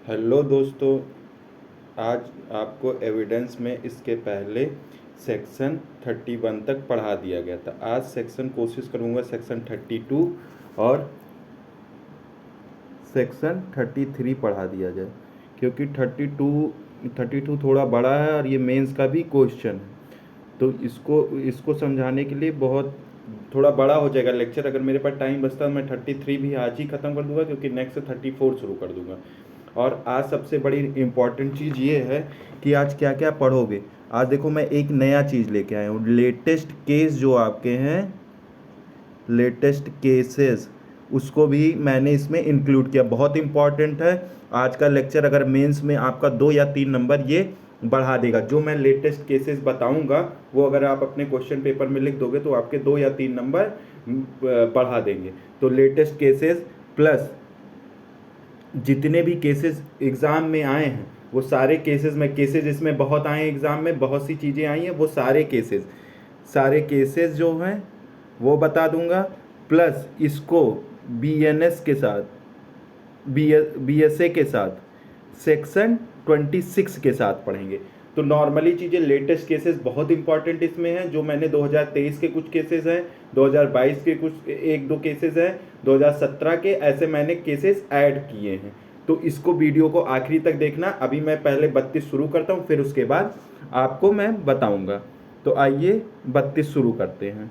Hello दोस्तों, आज आपको एविडेंस में इसके पहले सेक्शन 31 तक पढ़ा दिया गया था। आज सेक्शन कोशिश करूँगा सेक्शन 32 और सेक्शन 33 पढ़ा दिया जाए, क्योंकि 32 थोड़ा बड़ा है और ये मेंस का भी क्वेश्चन है। तो इसको समझाने के लिए बहुत थोड़ा बड़ा हो जाएगा लेक्चर। अगर मेरे पास टाइम बचता है मैं 33 भी आज ही ख़त्म कर दूंगा, क्योंकि नेक्स्ट से 34 शुरू कर दूंगा। और आज सबसे बड़ी इम्पॉर्टेंट चीज़ ये है कि आज क्या क्या पढ़ोगे। आज देखो, मैं एक नया चीज़ लेके आया हूँ। लेटेस्ट केस जो आपके हैं, लेटेस्ट केसेस, उसको भी मैंने इसमें इंक्लूड किया। बहुत इंपॉर्टेंट है। आज का लेक्चर अगर मेंस में आपका 2 या 3 नंबर ये बढ़ा देगा। जो मैं लेटेस्ट केसेस बताऊंगा वो अगर आप अपने क्वेश्चन पेपर में लिख दोगे तो आपके 2 या 3 नंबर बढ़ा देंगे। तो लेटेस्ट केसेस प्लस जितने भी केसेस एग्ज़ाम में आए हैं वो सारे केसेस में, केसेस इसमें बहुत आए हैं एग्ज़ाम में, बहुत सी चीज़ें आई हैं, वो सारे केसेस जो हैं वो बता दूंगा। प्लस इसको बीएनएस के साथ, बीएसए के साथ, सेक्शन 26 के साथ पढ़ेंगे। तो नॉर्मली चीज़ें, लेटेस्ट केसेस बहुत इंपॉर्टेंट इसमें हैं। जो मैंने 2023 के कुछ केसेस हैं, 2022 के कुछ 1-2 केसेस हैं, 2017 के, ऐसे मैंने केसेस ऐड किए हैं। तो इसको वीडियो को आखिरी तक देखना। अभी मैं पहले 32 शुरू करता हूँ, फिर उसके बाद आपको मैं बताऊँगा। तो आइए 32 शुरू करते हैं।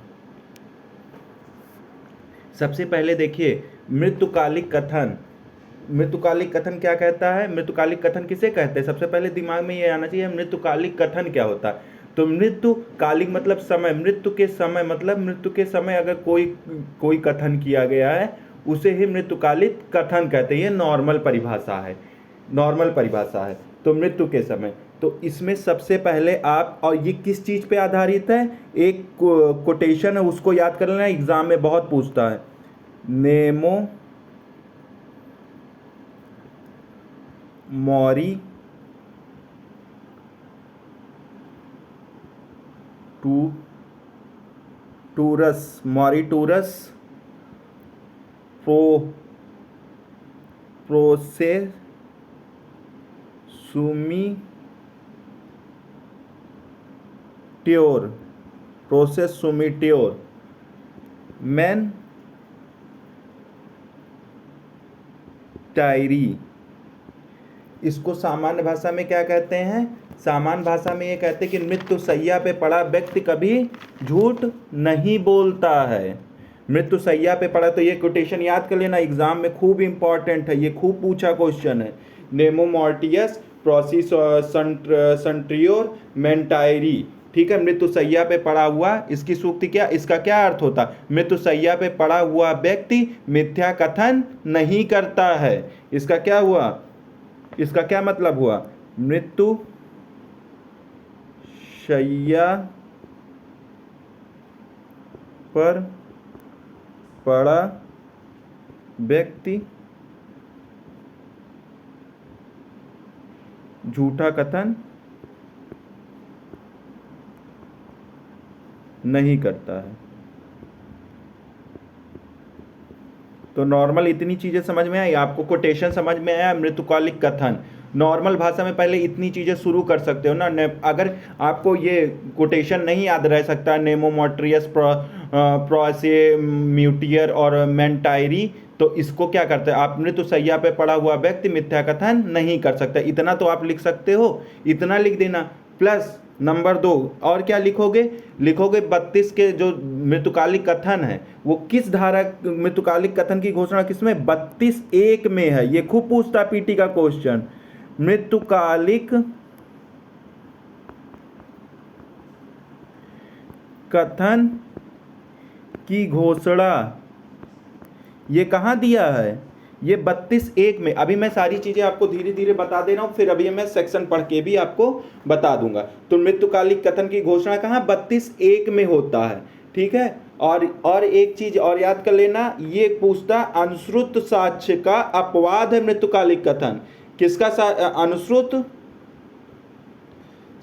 सबसे पहले देखिए, मृत्युकालिक कथन। मृत्युकालिक कथन क्या कहता है? मृत्युकालिक कथन किसे कहते हैं? सबसे पहले दिमाग में ये आना चाहिए, मृत्युकालिक कथन क्या होता है। तो मृत्युकालिक मतलब समय, मृत्यु के समय, मतलब मृत्यु के समय अगर कोई कथन किया गया है उसे ही मृत्युकालिक कथन कहते हैं। ये नॉर्मल परिभाषा है। तो मृत्यु के समय, तो इसमें सबसे पहले आप, और ये किस चीज़ पे आधारित है, एक कोटेशन है, उसको याद कर लेना, एग्जाम में बहुत पूछता है। नेमो मॉरी मॉरिटूरस प्रोसेस सुमिट्योर मैन टायरी। इसको सामान्य भाषा में क्या कहते हैं? सामान्य भाषा में ये कहते हैं कि मृत्यु शैया पे पड़ा व्यक्ति कभी झूठ नहीं बोलता है। मृत्यु शैया पे पड़ा, तो ये कोटेशन याद कर लेना, एग्जाम में खूब इंपॉर्टेंट है, ये खूब पूछा क्वेश्चन है। नेमो मॉर्टियस प्रोसिस संट्रियोर मेंटायरी। ठीक है, मृत्यु शैया पे पड़ा हुआ, इसकी सूक्ति क्या, इसका क्या अर्थ होता? मृत्यु शैया पे पड़ा हुआ व्यक्ति मिथ्या कथन नहीं करता है। इसका क्या हुआ, इसका क्या मतलब हुआ? मृत्यु शैया पर पड़ा व्यक्ति झूठा कथन नहीं करता है। तो नॉर्मल इतनी चीज़ें समझ में आई आपको? कोटेशन समझ में आया? मृत्युकालिक कथन नॉर्मल भाषा में पहले इतनी चीज़ें शुरू कर सकते हो ना। अगर आपको ये कोटेशन नहीं याद रह सकता, नेमो मॉर्टियस प्रोसे म्यूटियर और मेंटायरी, तो इसको क्या करते हैं आप? मृत्यु शैया पे पड़ा हुआ व्यक्ति मिथ्या कथन नहीं कर सकता। इतना तो आप लिख सकते हो, इतना लिख देना। प्लस नंबर 2 और क्या लिखोगे? 32 के जो मृत्युकालिक कथन है वो किस धारा, मृत्युकालिक कथन की घोषणा किसमें? 32(1) में है। ये खूब पूछता पीटी का क्वेश्चन। मृत्युकालिक कथन की घोषणा ये कहाँ दिया है? ये 32(1) में। अभी मैं सारी चीजें आपको धीरे धीरे बता दे रहा हूं, फिर अभी मैं सेक्शन पढ़ के भी आपको बता दूंगा। तो मृत्युकालिक कथन की घोषणा कहाँ? 32(1) में होता है। ठीक है, और एक चीज और याद कर लेना, ये पूछता अनुश्रुत साक्ष्य का अपवाद है मृत्युकालिक कथन। किसका अनुश्रुत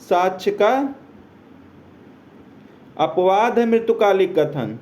साक्ष्य का अपवाद है मृत्युकालिक कथन।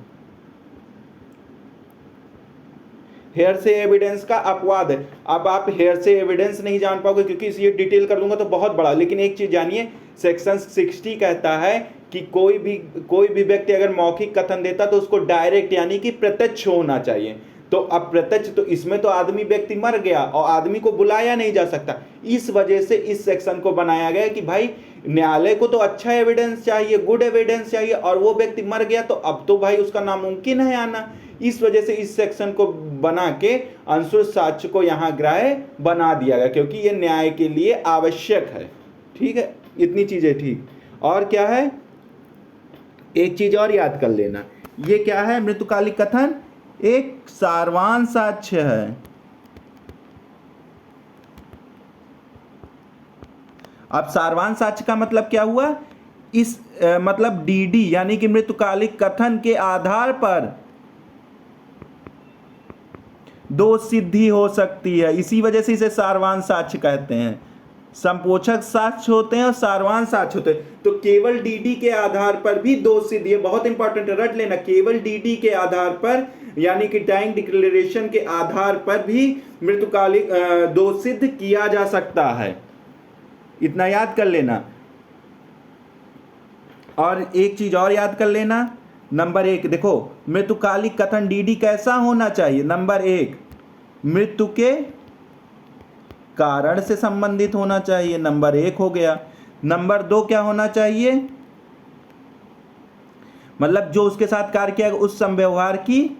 हेयर से एविडेंस का अपवाद है। अब आप हेयर से एविडेंस नहीं जान पाओगे क्योंकि ये डिटेल कर दूंगा तो बहुत बड़ा, लेकिन एक चीज जानिए, सेक्शन 60 कहता है कि कोई भी व्यक्ति अगर मौखिक कथन देता तो उसको डायरेक्ट यानी कि प्रत्यक्ष होना चाहिए। तो अब प्रत्यक्ष, तो इसमें तो आदमी व्यक्ति मर गया और आदमी को बुलाया नहीं जा सकता, इस वजह से इस सेक्शन को बनाया गया कि भाई न्यायालय को तो अच्छा एविडेंस चाहिए, गुड एविडेंस चाहिए, और वो व्यक्ति मर गया तो अब तो भाई उसका नामुमकिन है आना। इस वजह से इस सेक्शन को बना के अंशुल साक्ष्य को यहाँ ग्राह्य बना दिया गया, क्योंकि ये न्याय के लिए आवश्यक है। ठीक है, इतनी चीजें ठीक। और क्या है, एक चीज और याद कर लेना, ये क्या है, मृतुकालिक कथन एक सारवान साक्ष्य है। अब सारवान साक्ष्य का मतलब क्या हुआ, इस मतलब डीडी यानी कि मृतुकालिक कथन के आधार पर दोष सिद्धि हो सकती है, इसी वजह से इसे सारवान साक्ष्य कहते हैं। संपोषक साक्ष्य होते हैं और सारवान साक्ष्य होते हैं। तो केवल डीडी के आधार पर भी दोष सिद्धि, ये बहुत इंपॉर्टेंट है, रट लेना, केवल डीडी के आधार पर यानी कि डाइंग डिक्लेरेशन के आधार पर भी मृतुकालिक दोष सिद्ध किया जा सकता है, इतना याद कर लेना। और एक चीज और याद कर लेना, नंबर 1 देखो, मृतुकालिक कथन डीडी कैसा होना चाहिए, नंबर 1 मृत्यु के कारण से संबंधित होना चाहिए, नंबर 1 हो गया। नंबर 2 क्या होना चाहिए, मतलब जो उसके साथ कार्य किया उस संव्यवहार की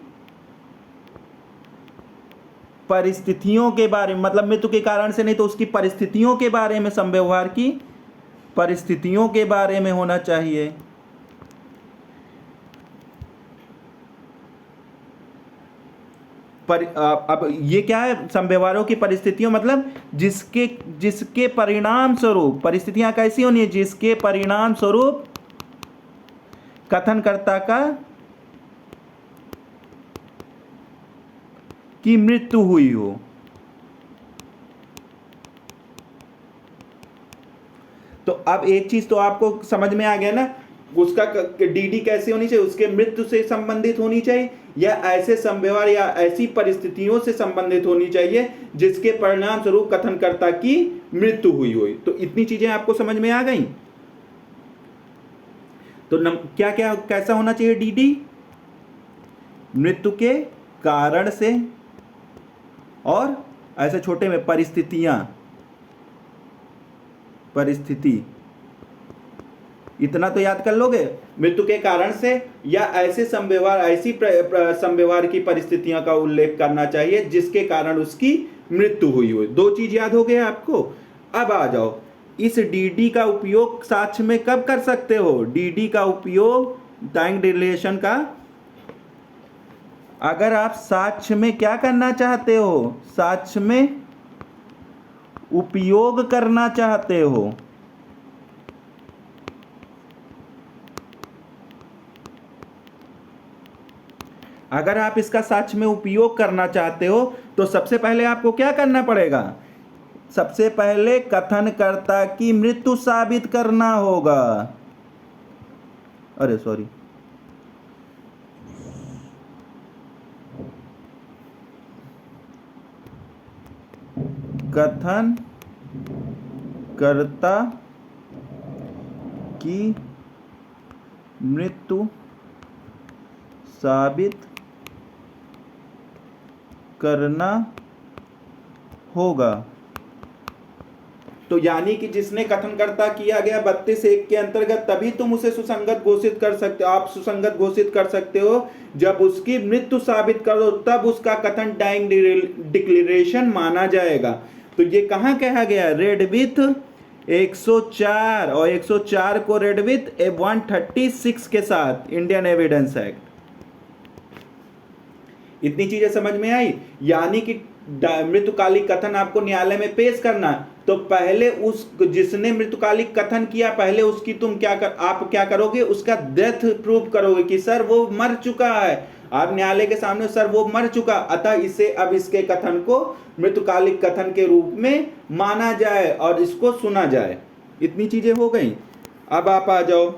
परिस्थितियों के बारे में, मतलब मृत्यु के कारण से नहीं तो उसकी परिस्थितियों के बारे में, संव्यवहार की परिस्थितियों के बारे में होना चाहिए। अब ये क्या है, संव्यवहारों की परिस्थितियों मतलब जिसके परिणाम स्वरूप, परिस्थितियां कैसी होनी है, जिसके परिणाम स्वरूप कथनकर्ता की मृत्यु हुई हो। तो अब एक चीज तो आपको समझ में आ गया ना, उसका डीडी कैसे होनी चाहिए, उसके मृत्यु से संबंधित होनी चाहिए या ऐसे संव्यवहार या ऐसी परिस्थितियों से संबंधित होनी चाहिए जिसके परिणाम स्वरूप कथनकर्ता की मृत्यु हुई हो। तो इतनी चीजें आपको समझ में आ गई। तो क्या क्या कैसा होना चाहिए डीडी, मृत्यु के कारण से, और ऐसे छोटे में परिस्थिति, इतना तो याद कर लोगे, मृत्यु के कारण से या ऐसे संव्यवहार, ऐसी संव्यवहार की परिस्थितियों का उल्लेख करना चाहिए जिसके कारण उसकी मृत्यु हुई हो। 2 चीज याद हो गया आपको। अब आ जाओ, इस डीडी का उपयोग साक्ष्य में कब कर सकते हो, डीडी का उपयोग डाइंग डिक्लेरेशन का, अगर आप साक्ष्य में क्या करना चाहते हो, साक्ष्य में उपयोग करना चाहते हो। अगर आप इसका साक्ष्य में उपयोग करना चाहते हो तो सबसे पहले आपको क्या करना पड़ेगा, सबसे पहले कथनकर्ता की मृत्यु साबित करना होगा। अरे सॉरी, कथनकर्ता की मृत्यु साबित करना होगा। तो यानी कि जिसने कथनकर्ता किया गया 32(1) के अंतर्गत, तभी तुम उसे सुसंगत घोषित कर सकते हो। आप सुसंगत घोषित कर सकते हो जब उसकी मृत्यु साबित करो, तब उसका कथन डाइंग डिक्लेरेशन माना जाएगा। तो ये कहाँ कहा गया, रेड विथ 104 और 104 को रेड विथ 136 के साथ इंडियन एविडेंस एक्ट। इतनी चीजें समझ में आई। यानी कि मृतुकालिक कथन आपको न्यायालय में पेश करना, तो पहले उस जिसने मृतुकालिक कथन किया, पहले उसकी तुम आप क्या करोगे, उसका डेथ प्रूव करोगे कि सर वो मर चुका है। आप न्यायालय के सामने सर वो मर चुका, अतः इसे अब इसके कथन को मृतुकालिक कथन के रूप में माना जाए और इसको सुना जाए। इतनी चीजें हो गई। अब आप आ जाओ,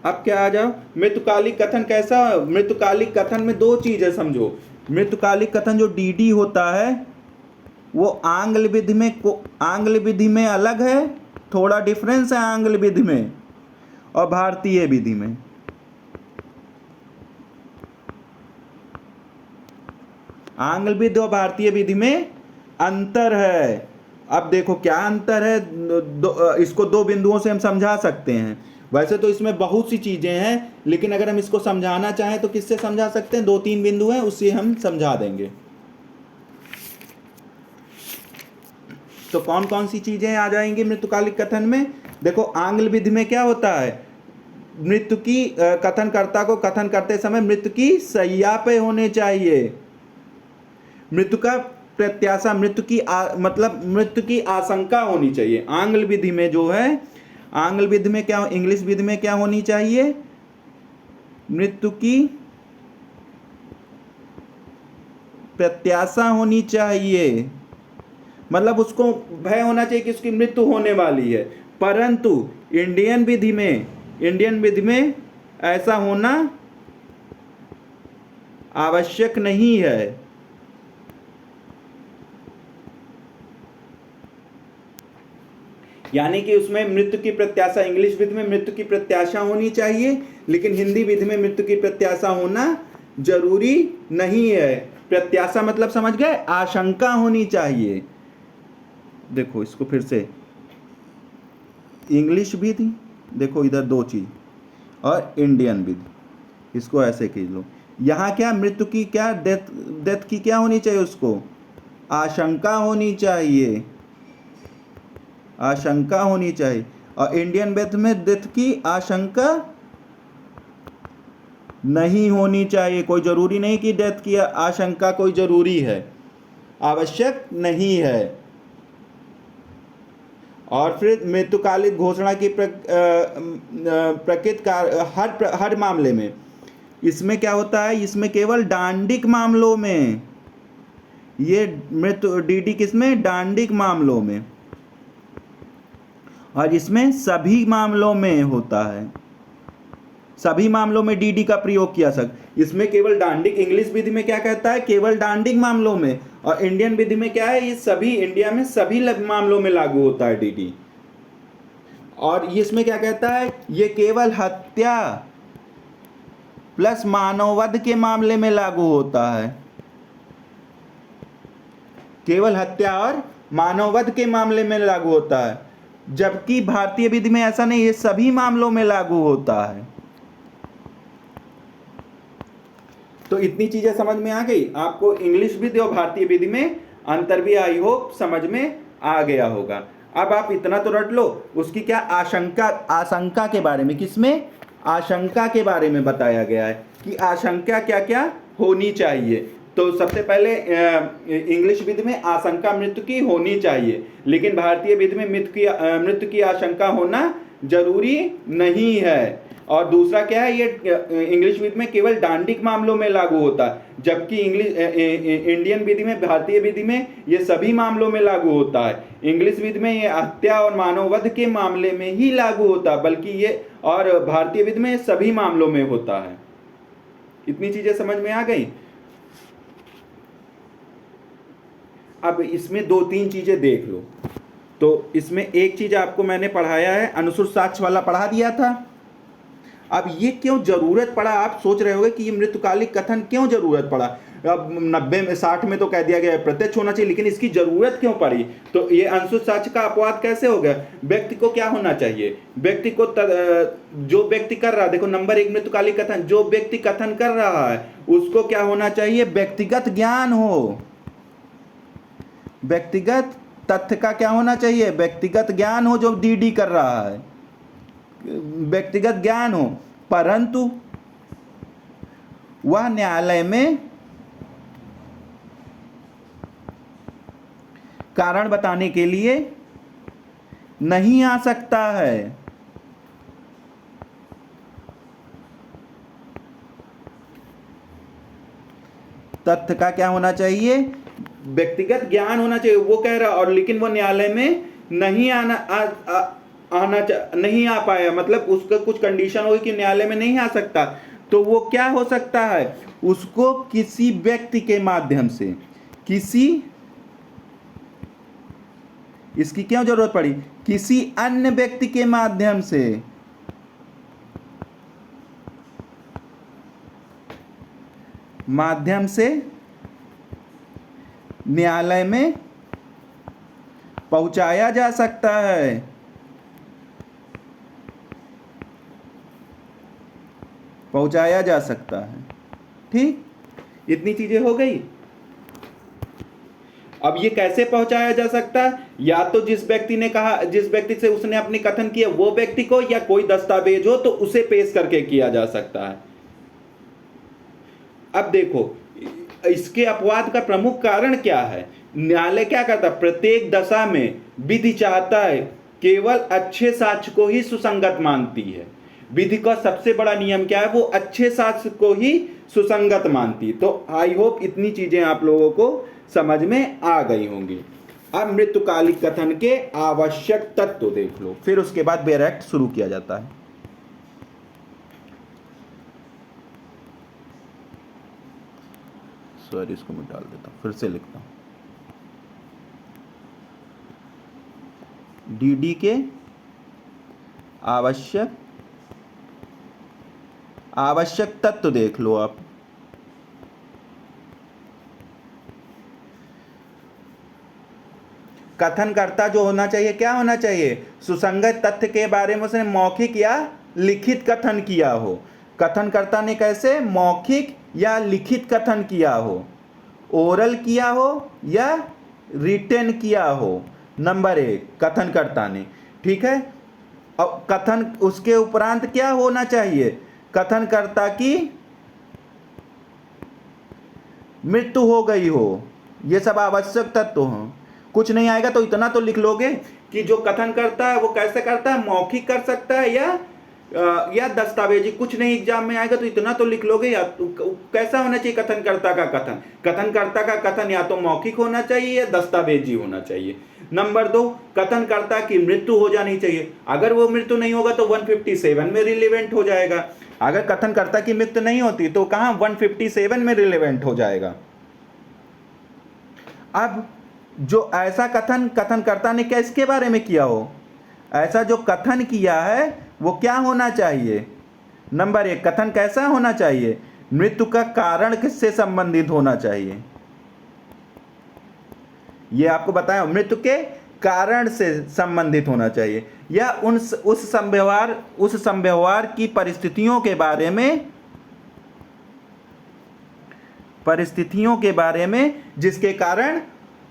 अब क्या आ जाओ, मृतुकालिक कथन कैसा, मृतुकालिक कथन में दो चीज है समझो। मृतुकालिक कथन जो डीडी होता है वो आंग्ल विधि में अलग है, थोड़ा डिफरेंस है आंग्ल विधि में और भारतीय विधि में। आंग्ल विधि और भारतीय विधि में अंतर है। अब देखो क्या अंतर है, इसको दो बिंदुओं से हम समझा सकते हैं। वैसे तो इसमें बहुत सी चीजें हैं, लेकिन अगर हम इसको समझाना चाहें तो किससे समझा सकते हैं, दो तीन बिंदु हैं उससे हम समझा देंगे। तो कौन कौन सी चीजें आ जाएंगी मृतुकालिक कथन में? देखो आंग्ल विधि में क्या होता है, मृत्यु की कथनकर्ता को कथन करते समय मृत्यु की शैया पे होने चाहिए। मृत्यु का प्रत्याशा, मतलब मृत्यु की आशंका होनी चाहिए। आंग्ल विधि में जो है, आंग्ल विधि में क्या, इंग्लिश विधि में क्या होनी चाहिए, मृत्यु की प्रत्याशा होनी चाहिए, मतलब उसको भय होना चाहिए कि उसकी मृत्यु होने वाली है। परंतु इंडियन विधि में ऐसा होना आवश्यक नहीं है। यानी कि उसमें मृत्यु की प्रत्याशा, इंग्लिश विधि में मृत्यु की प्रत्याशा होनी चाहिए, लेकिन हिंदी विधि में मृत्यु की प्रत्याशा होना जरूरी नहीं है। प्रत्याशा मतलब समझ गए, आशंका होनी चाहिए। देखो इसको फिर से, इंग्लिश विधि, देखो इधर दो चीज, और इंडियन विधि, इसको ऐसे खींच लो। यहाँ क्या, मृत्यु की क्या, डेथ की क्या होनी चाहिए, उसको आशंका होनी चाहिए, आशंका होनी चाहिए। और इंडियन विधि में डेथ की आशंका नहीं होनी चाहिए। कोई जरूरी नहीं कि डेथ की आशंका कोई जरूरी है, आवश्यक नहीं है। और फिर मृत्युकालिक घोषणा की प्रकृति का हर मामले में, इसमें क्या होता है, इसमें केवल डांडिक मामलों में, ये मृत्यु डीडी किसमें, डांडिक मामलों में, और इसमें सभी मामलों में होता है। सभी मामलों में डीडी का प्रयोग किया सकता। इसमें केवल डांडिक, इंग्लिश विधि में क्या कहता है, केवल डांडिक मामलों में, और इंडियन विधि में क्या है, ये सभी, इंडिया में सभी मामलों में लागू होता है डीडी। और इसमें क्या कहता है, ये केवल हत्या प्लस मानववध के मामले में लागू होता है, केवल हत्या और मानववध के मामले में लागू होता है। जबकि भारतीय विधि में ऐसा नहीं, ये सभी मामलों में लागू होता है। तो इतनी चीजें समझ में आ गई आपको। इंग्लिश विधि और भारतीय विधि में अंतर भी आई होप समझ में आ गया होगा। अब आप इतना तो रट लो, उसकी क्या आशंका के बारे में, किसमें, आशंका के बारे में बताया गया है कि आशंका क्या क्या होनी चाहिए। तो सबसे पहले इंग्लिश विधि में आशंका मृत्यु की होनी चाहिए, लेकिन भारतीय विधि में मृत्यु की आशंका होना जरूरी नहीं है। और दूसरा क्या है, ये इंग्लिश विधि में केवल डांडिक मामलों में लागू होता है, जबकि इंडियन विधि में, भारतीय विधि में ये सभी मामलों में लागू होता है। इंग्लिश विधि में ये हत्या और मानववध के मामले में ही लागू होता है, बल्कि ये, और भारतीय विधि में सभी मामलों में होता है। इतनी चीजें समझ में आ गई। अब इसमें दो तीन चीजें देख लो। तो इसमें एक चीज आपको मैंने पढ़ाया है, अनुश्रुत साक्ष्य वाला पढ़ा दिया था। अब ये क्यों जरूरत पड़ा, आप सोच रहे होंगे कि ये मृत्युकालिक कथन क्यों जरूरत पड़ा। अब 90 में 60 में तो कह दिया गया प्रत्यक्ष होना चाहिए, लेकिन इसकी जरूरत क्यों पड़ी। तो ये अनुश्रुत साक्ष्य का अपवाद कैसे हो गया। व्यक्ति को क्या होना चाहिए, व्यक्ति को जो व्यक्ति कर रहा है, देखो नंबर 1 मृत्युकालिक कथन, जो व्यक्ति कथन कर रहा है उसको क्या होना चाहिए, व्यक्तिगत ज्ञान हो। व्यक्तिगत तथ्य का क्या होना चाहिए, व्यक्तिगत ज्ञान हो, जो डीडी कर रहा है व्यक्तिगत ज्ञान हो। परंतु वह न्यायालय में कारण बताने के लिए नहीं आ सकता है। तथ्य का क्या होना चाहिए, व्यक्तिगत ज्ञान होना चाहिए, वो कह रहा, और लेकिन वो न्यायालय में नहीं नहीं आ पाया, मतलब उसका कुछ कंडीशन होगी कि न्यायालय में नहीं आ सकता, तो वो क्या हो सकता है, उसको किसी व्यक्ति के माध्यम से, किसी, इसकी क्यों जरूरत पड़ी, किसी अन्य व्यक्ति के माध्यम से न्यायालय में पहुंचाया जा सकता है। पहुंचाया जा सकता है। ठीक, इतनी चीजें हो गई। अब ये कैसे पहुंचाया जा सकता है, या तो जिस व्यक्ति ने कहा, जिस व्यक्ति से उसने अपनी कथन किया वो व्यक्ति को, या कोई दस्तावेज हो तो उसे पेश करके किया जा सकता है। अब देखो इसके अपवाद का प्रमुख कारण क्या है, न्यायालय क्या करता है, प्रत्येक दशा में विधि चाहता है केवल अच्छे साक्ष्य को ही सुसंगत मानती है। विधि का सबसे बड़ा नियम क्या है, वो अच्छे साक्ष्य को ही सुसंगत मानती। तो आई होप इतनी चीजें आप लोगों को समझ में आ गई होंगी। अब मृत्युकालिक कथन के आवश्यक तत्व देख लो, फिर उसके बाद बेयर एक्ट शुरू किया जाता है। सॉरी, इसको मैं डाल देता हूं, फिर से लिखता हूं। डीडी के आवश्यक तत्व देख लो आप। कथनकर्ता जो होना चाहिए, क्या होना चाहिए, सुसंगत तथ्य के बारे में उसने मौखिक या लिखित कथन किया हो। कथनकर्ता ने कैसे, मौखिक या लिखित कथन किया हो, ओरल किया हो या रिटेन किया हो। नंबर 1 कथनकर्ता ने, ठीक है। अब कथन, उसके उपरांत क्या होना चाहिए, कथनकर्ता की मृत्यु हो गई हो। ये सब आवश्यक तत्व हो। कुछ नहीं आएगा तो इतना तो लिख लोगे कि जो कथन करता है वो कैसे करता है, मौखिक कर सकता है या दस्तावेजी। कुछ नहीं एग्जाम में आएगा तो इतना तो लिख लोगे। या कैसा होना चाहिए कथनकर्ता का कथन, कथनकर्ता का कथन या तो मौखिक होना चाहिए या दस्तावेजी होना चाहिए। नंबर 2, कथनकर्ता की मृत्यु हो जानी चाहिए। अगर वो मृत्यु नहीं होगा तो 157 में रिलेवेंट हो जाएगा। अगर कथनकर्ता की मृत्यु नहीं होती तो कहां 157 में रिलेवेंट हो जाएगा। अब जो ऐसा कथन कथनकर्ता ने क्या इसके बारे में किया हो, ऐसा जो कथन किया है वो क्या होना चाहिए, नंबर 1 कथन कैसा होना चाहिए, मृत्यु का कारण किससे संबंधित होना चाहिए। ये आपको बताया, मृत्यु के कारण से संबंधित होना चाहिए, या उस संव्यवहार की परिस्थितियों के बारे में जिसके कारण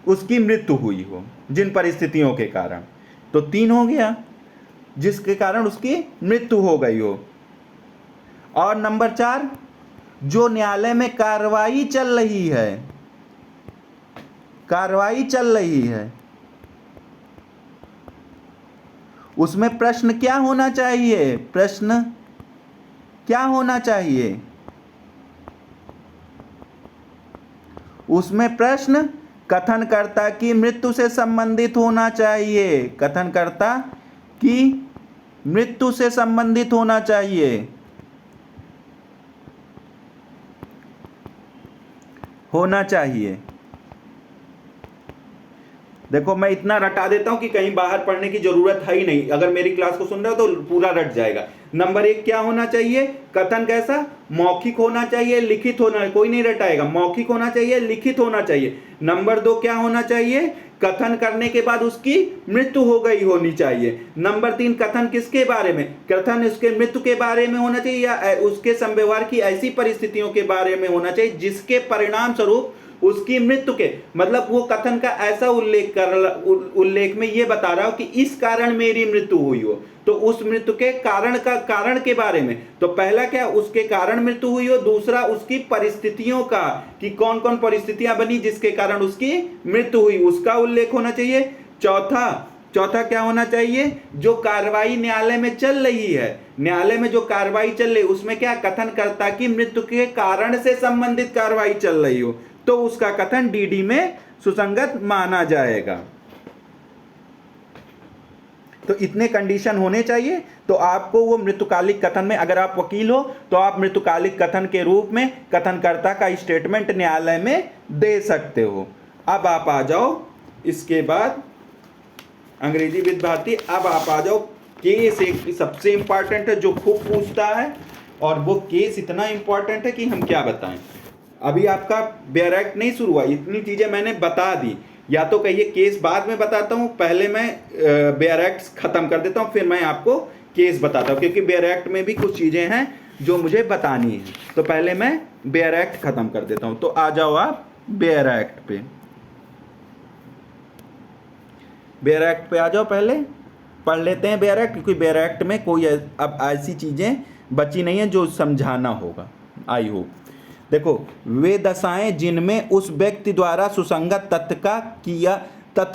उसकी मृत्यु हुई हो, जिन परिस्थितियों के कारण। तो 3 हो गया, जिसके कारण उसकी मृत्यु हो गई हो। और नंबर 4, जो न्यायालय में कार्रवाई चल रही है, उसमें प्रश्न क्या होना चाहिए, प्रश्न क्या होना चाहिए, उसमें प्रश्न कथनकर्ता की मृत्यु से संबंधित होना चाहिए, कथनकर्ता की मृत्यु से संबंधित होना चाहिए, देखो मैं इतना रटा देता हूं कि कहीं बाहर पढ़ने की जरूरत है ही नहीं। अगर मेरी क्लास को सुन रहे हो तो पूरा रट जाएगा। नंबर 1 क्या होना चाहिए, कथन कैसा, मौखिक होना चाहिए, लिखित होना, कोई नहीं रटाएगा, मौखिक होना चाहिए, लिखित होना चाहिए। नंबर 2 क्या होना चाहिए, कथन करने के बाद उसकी मृत्यु हो गई होनी चाहिए। नंबर 3 कथन किसके बारे में, कथन उसके मृत्यु के बारे में होना चाहिए या उसके संव्यवहार की ऐसी परिस्थितियों के बारे में होना चाहिए जिसके परिणाम स्वरूप उसकी मृत्यु के, मतलब वो कथन का ऐसा उल्लेख में ये बता रहा हो कि इस कारण मेरी मृत्यु हुई हो, तो उस मृत्यु के कारण के बारे में। तो पहला क्या, उसके कारण मृत्यु हुई हो। दूसरा उसकी परिस्थितियों का, कि कौन कौन परिस्थितियां बनी जिसके कारण उसकी मृत्यु हुई, उसका उल्लेख होना चाहिए। चौथा क्या होना चाहिए, जो कार्रवाई न्यायालय में चल रही है, न्यायालय में जो कार्रवाई चल रही है उसमें क्या, कथनकर्ता की मृत्यु के कारण से संबंधित कार्रवाई चल रही हो, तो उसका कथन डीडी में सुसंगत माना जाएगा। तो इतने कंडीशन होने चाहिए तो आपको वो मृतुकालिक कथन में, अगर आप वकील हो तो आप मृतुकालिक कथन के रूप में कथनकर्ता का स्टेटमेंट न्यायालय में दे सकते हो। अब आप आ जाओ इसके बाद अंग्रेजी विद भारती। अब आप आ जाओ केस, एक सबसे इंपॉर्टेंट है जो खूब पूछता है, और वो केस इतना इंपॉर्टेंट है कि हम क्या बताएं। अभी आपका बेयर एक्ट नहीं शुरू हुआ, इतनी चीजें मैंने बता दी, या तो कहिए केस बाद में बताता हूं, पहले मैं बेयर एक्ट खत्म कर देता हूं, फिर मैं आपको केस बताता हूं, क्योंकि बेयर एक्ट में भी कुछ चीजें हैं जो मुझे बतानी है। तो पहले मैं बेयर एक्ट खत्म कर देता हूं। तो आ जाओ आप बेयर एक्ट पे, बेयर एक्ट पे आ जाओ, पहले पढ़ लेते हैं बेयर एक्ट, क्योंकि बेयर एक्ट में कोई अब ऐसी चीजें बची नहीं है जो समझाना होगा। आई होप देखो, वे दशाएं जिनमें उस व्यक्ति द्वारा सुसंगत तथ्य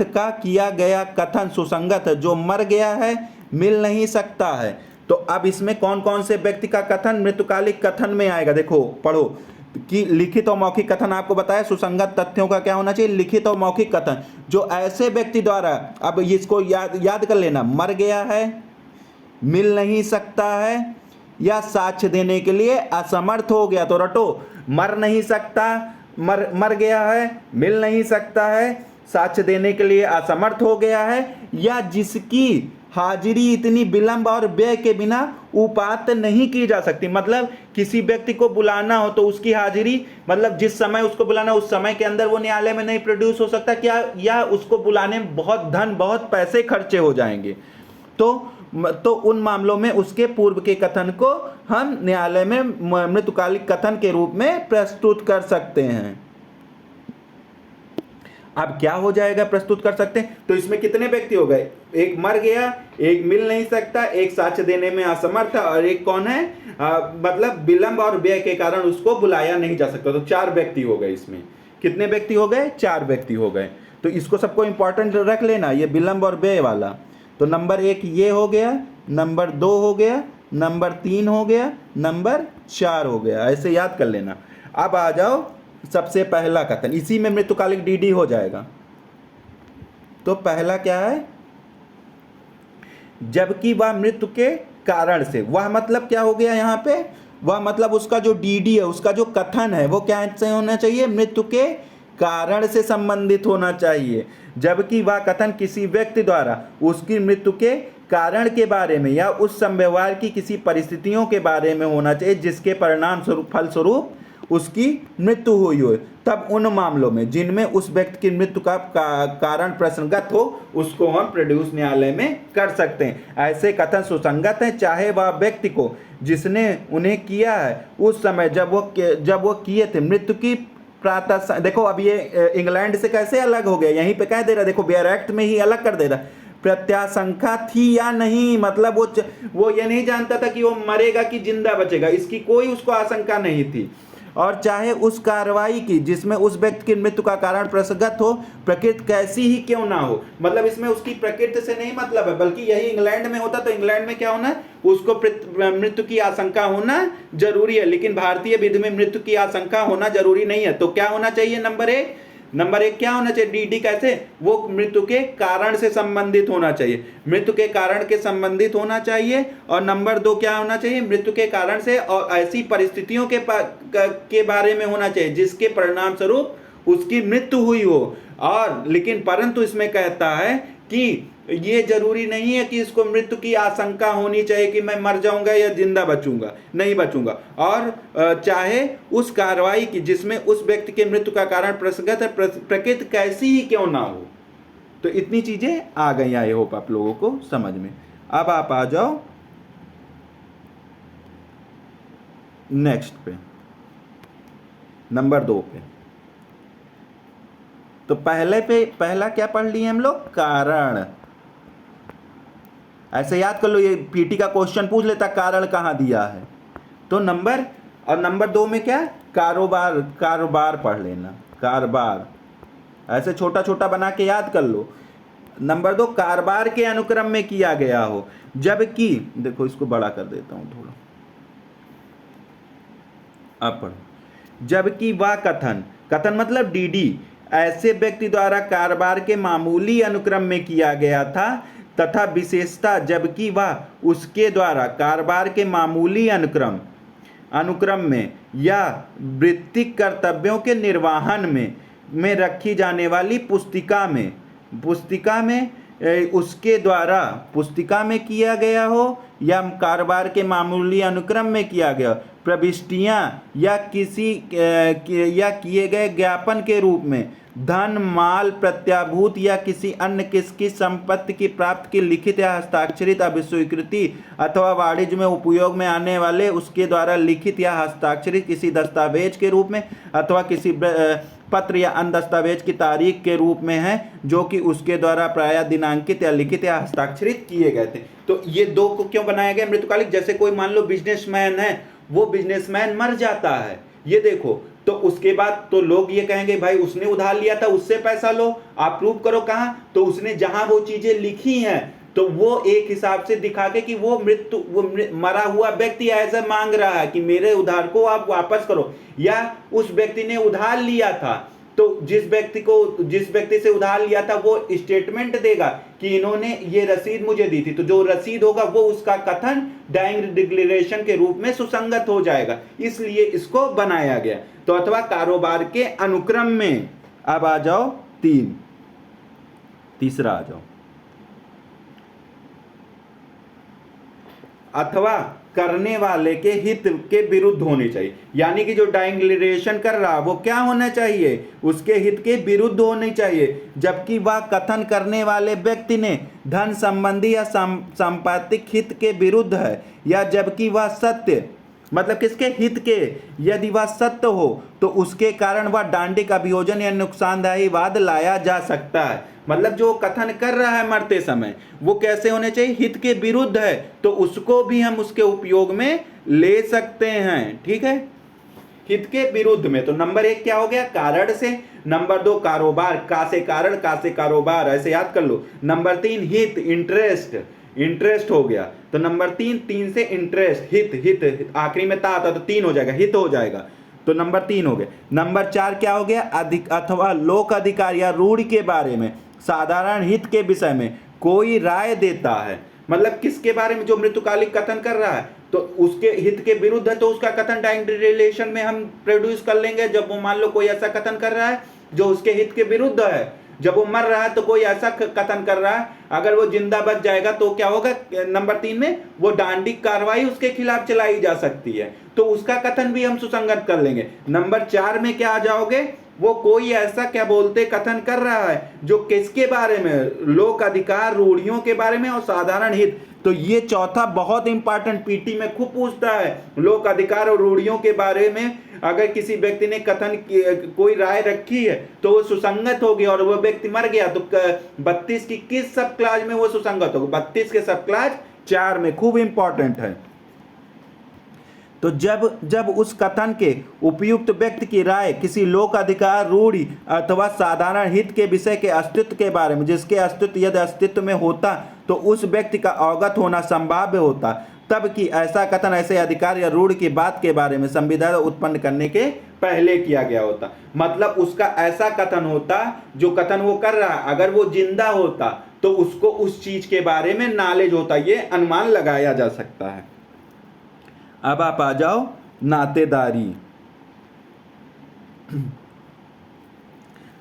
का किया गया कथन सुसंगत है, जो मर गया है, मिल नहीं सकता है। तो अब इसमें कौन कौन से व्यक्ति का कथन मृतुकालिक कथन में आएगा, देखो पढ़ो कि लिखित और मौखिक कथन आपको बताया, सुसंगत तथ्यों का क्या होना चाहिए, लिखित और मौखिक कथन, जो ऐसे व्यक्ति द्वारा, अब इसको याद कर लेना, मर गया है, मिल नहीं सकता है, या साक्ष्य देने के लिए असमर्थ हो गया। तो रटो, मर नहीं सकता, मर गया है, मिल नहीं सकता है, साक्ष्य देने के लिए असमर्थ हो गया है, या जिसकी हाजिरी इतनी विलंब और व्यय के बिना उपात्त नहीं की जा सकती। मतलब किसी व्यक्ति को बुलाना हो तो उसकी हाजिरी, मतलब जिस समय उसको बुलाना उस समय के अंदर वो न्यायालय में नहीं प्रोड्यूस हो सकता क्या, या उसको बुलाने में बहुत धन, बहुत पैसे खर्चे हो जाएंगे। तो उन मामलों में उसके पूर्व के कथन को हम न्यायालय में मृतुकालिक कथन के रूप में प्रस्तुत कर सकते हैं। अब क्या हो जाएगा प्रस्तुत कर सकते हैं, तो इसमें कितने व्यक्ति हो गए, एक मर गया, एक मिल नहीं सकता, एक साक्ष्य देने में असमर्थ, और एक कौन है, मतलब विलंब और व्यय के कारण उसको बुलाया नहीं जा सकता। तो 4 व्यक्ति हो गए। इसमें कितने व्यक्ति हो गए, 4 व्यक्ति हो गए। तो इसको सबको इंपॉर्टेंट रख लेना, ये विलंब और व्यय वाला। तो नंबर 1 ये हो गया, नंबर 2 हो गया, नंबर 3 हो गया, नंबर 4 हो गया, ऐसे याद कर लेना। अब आ जाओ सबसे पहला कथन, इसी में मृतुकालिक डीडी हो जाएगा। तो पहला क्या है, जबकि वह मृत्यु के कारण से, वह मतलब क्या हो गया यहाँ पे, वह मतलब उसका जो डीडी है, उसका जो कथन है, वो क्या से होना चाहिए, मृत्यु के कारण से संबंधित होना चाहिए। जबकि वह कथन किसी व्यक्ति द्वारा उसकी मृत्यु के कारण के बारे में या उस संव्यवहार की किसी परिस्थितियों के बारे में होना चाहिए जिसके परिणाम स्वरूप फलस्वरूप उसकी मृत्यु हुई हो। तब उन मामलों में जिनमें उस व्यक्ति की मृत्यु का कारण प्रसंगत हो, उसको हम प्रोड्यूस न्यायालय में कर सकते हैं। ऐसे कथन सुसंगत हैं, चाहे वह व्यक्ति को जिसने उन्हें किया है उस समय जब वो किए थे मृत्यु की प्रातः। देखो अब ये इंग्लैंड से कैसे अलग हो गया, यहीं पे कह दे रहा, देखो बेयर एक्ट में ही अलग कर दे रहा, प्रत्याशंका थी या नहीं, मतलब वो ये नहीं जानता था कि वो मरेगा कि जिंदा बचेगा, इसकी कोई उसको आशंका नहीं थी। और चाहे उस कार्रवाई की जिसमें उस व्यक्ति की मृत्यु का कारण प्रसंगत हो, प्रकृति कैसी ही क्यों ना हो, मतलब इसमें उसकी प्रकृति से नहीं मतलब है, बल्कि यही इंग्लैंड में होता तो इंग्लैंड में क्या होना, उसको मृत्यु की आशंका होना जरूरी है, लेकिन भारतीय विधि में मृत्यु की आशंका होना जरूरी नहीं है। तो क्या होना चाहिए, नंबर एक क्या होना चाहिए, डीडी कैसे, वो मृत्यु के कारण से संबंधित होना चाहिए, मृत्यु के कारण के संबंधित होना चाहिए। और नंबर 2 क्या होना चाहिए, मृत्यु के कारण से और ऐसी परिस्थितियों के बारे में होना चाहिए जिसके परिणाम स्वरूप उसकी मृत्यु हुई हो। और लेकिन परंतु इसमें कहता है कि ये जरूरी नहीं है कि इसको मृत्यु की आशंका होनी चाहिए कि मैं मर जाऊंगा या जिंदा बचूंगा, नहीं बचूंगा। और चाहे उस कार्रवाई की जिसमें उस व्यक्ति के मृत्यु का कारण प्रसंगत है, प्रकृति कैसी ही क्यों ना हो। तो इतनी चीजें आ गई, आई होप आप लोगों को समझ में। अब आप आ जाओ नेक्स्ट पे, नंबर 2 पे। तो पहला क्या पढ़ लिए हम लोग, कारण। ऐसे याद कर लो, ये पीटी का क्वेश्चन पूछ लेता कारण कहाँ दिया है। तो नंबर 2 में क्या, कारोबार पढ़ लेना, कारोबार ऐसे छोटा छोटा बना के याद कर लो। नंबर 2 कारोबार के अनुक्रम में किया गया हो, जबकि देखो इसको बड़ा कर देता हूं थोड़ा, अब पढ़ो, जबकि वह कथन मतलब डीडी ऐसे व्यक्ति द्वारा कारोबार के मामूली अनुक्रम में किया गया था तथा विशेषता जबकि वह उसके द्वारा कारोबार के मामूली अनुक्रम में या वृत्तिक कर्तव्यों के निर्वहन में रखी जाने वाली पुस्तिका में उसके द्वारा पुस्तिका में किया गया हो या कारोबार के मामूली अनुक्रम में किया गया प्रविष्टियां या किए गए ज्ञापन के रूप में धन माल प्रत्याभूत या किसी अन्य किसकी संपत्ति की प्राप्त की लिखित या हस्ताक्षरित अभिस्वीकृति अथवा वाणिज्य में उपयोग में आने वाले उसके द्वारा लिखित या हस्ताक्षरित किसी दस्तावेज के रूप में अथवा किसी पत्र या अन्य दस्तावेज की तारीख के रूप में है जो कि उसके द्वारा प्रायः दिनांकित या लिखित या हस्ताक्षरित किए गए थे। तो ये दो को क्यों बनाया गया मृतकालिक? जैसे कोई मान लो बिजनेसमैन है, वो बिजनेसमैन मर जाता है, ये देखो, तो उसके बाद तो लोग ये कहेंगे भाई उसने उधार लिया था, उससे पैसा लो, आप प्रूव करो कहाँ, तो उसने जहां वो चीजें लिखी हैं तो वो एक हिसाब से दिखा के कि वो मरा हुआ व्यक्ति ऐसा मांग रहा है कि मेरे उधार को आप वापस करो, या उस व्यक्ति ने उधार लिया था तो जिस व्यक्ति से उधार लिया था वो स्टेटमेंट देगा कि इन्होंने ये रसीद मुझे दी थी, तो जो रसीद होगा वो उसका कथन डाइंग डिक्लेरेशन के रूप में सुसंगत हो जाएगा, इसलिए इसको बनाया गया। तो अथवा कारोबार के अनुक्रम में। अब आ जाओ तीसरा आ जाओ, अथवा करने वाले के हित के विरुद्ध होनी चाहिए। यानी कि जो डाइक्लेरेशन कर रहा वो क्या होना चाहिए, उसके हित के विरुद्ध होनी चाहिए, जबकि वह कथन करने वाले व्यक्ति ने धन संबंधी या सांपत्तिक हित के विरुद्ध है, या जबकि वह सत्य मतलब किसके हित के, यदि वह सत्य हो तो उसके कारण वह दांडिक अभियोजन या नुकसानदायी वाद लाया जा सकता है। मतलब जो कथन कर रहा है मरते समय वो कैसे होने चाहिए, हित के विरुद्ध है, तो उसको भी हम उसके उपयोग में ले सकते हैं। ठीक है, हित के विरुद्ध में। तो नंबर 1 क्या हो गया, कारण से। नंबर 2 कारोबार, का से कारण का से कारोबार, ऐसे याद कर लो। नंबर 3 हित, इंटरेस्ट हो गया। तो नंबर 3 से इंटरेस्ट, हित आखिरी में ता आता तो 3 हो जाएगा, हित हो जाएगा, तो नंबर 3 हो गया। नंबर 4 क्या हो गया, अधिक अथवा लोक अधिकार या रूढ़ि के बारे में साधारण हित के विषय में कोई राय देता है। मतलब किसके बारे में, जो मृत्युकालिक कथन कर रहा है तो उसके हित के विरुद्ध है, तो उसका कथन डाइंग रिलेशन में हम प्रोड्यूस कर लेंगे। जब वो मान लो कोई ऐसा कथन कर रहा है जो उसके हित के विरुद्ध है, जब वो मर रहा है तो कोई ऐसा कथन कर रहा है, अगर वो जिंदा बच जाएगा तो क्या होगा, नंबर 3 में वो दांडिक कार्रवाई उसके खिलाफ चलाई जा सकती है, तो उसका कथन भी हम सुसंगत कर लेंगे। नंबर 4 में क्या आ जाओगे, वो कोई ऐसा क्या बोलते कथन कर रहा है जो किसके बारे में, लोक अधिकार रूढ़ियों के बारे में और साधारण हित। तो ये चौथा बहुत इंपॉर्टेंट, पीटी में खूब पूछता है, लोक अधिकार और रूढ़ियों के बारे में अगर किसी व्यक्ति ने कथन कोई राय रखी है तो वो सुसंगत होगी, और वो व्यक्ति मर गया तो 32 की किस सब क्लाज में वो सुसंगत होगी, 32 के सब क्लाज 4 में, खूब इंपॉर्टेंट है। तो जब उस कथन के उपयुक्त व्यक्ति की राय किसी लोक अधिकार रूढ़ि अथवा साधारण हित के विषय के अस्तित्व के बारे में, जिसके अस्तित्व यदि अस्तित्व में होता तो उस व्यक्ति का अवगत होना संभाव्य होता, तब कि ऐसा कथन ऐसे अधिकार या रूढ़ की बात के बारे में संविधान उत्पन्न करने के पहले किया गया होता। मतलब उसका ऐसा कथन होता, जो कथन वो कर रहा है अगर वो जिंदा होता तो उसको उस चीज के बारे में नॉलेज होता, ये अनुमान लगाया जा सकता है। अब आप आ जाओ नातेदारी।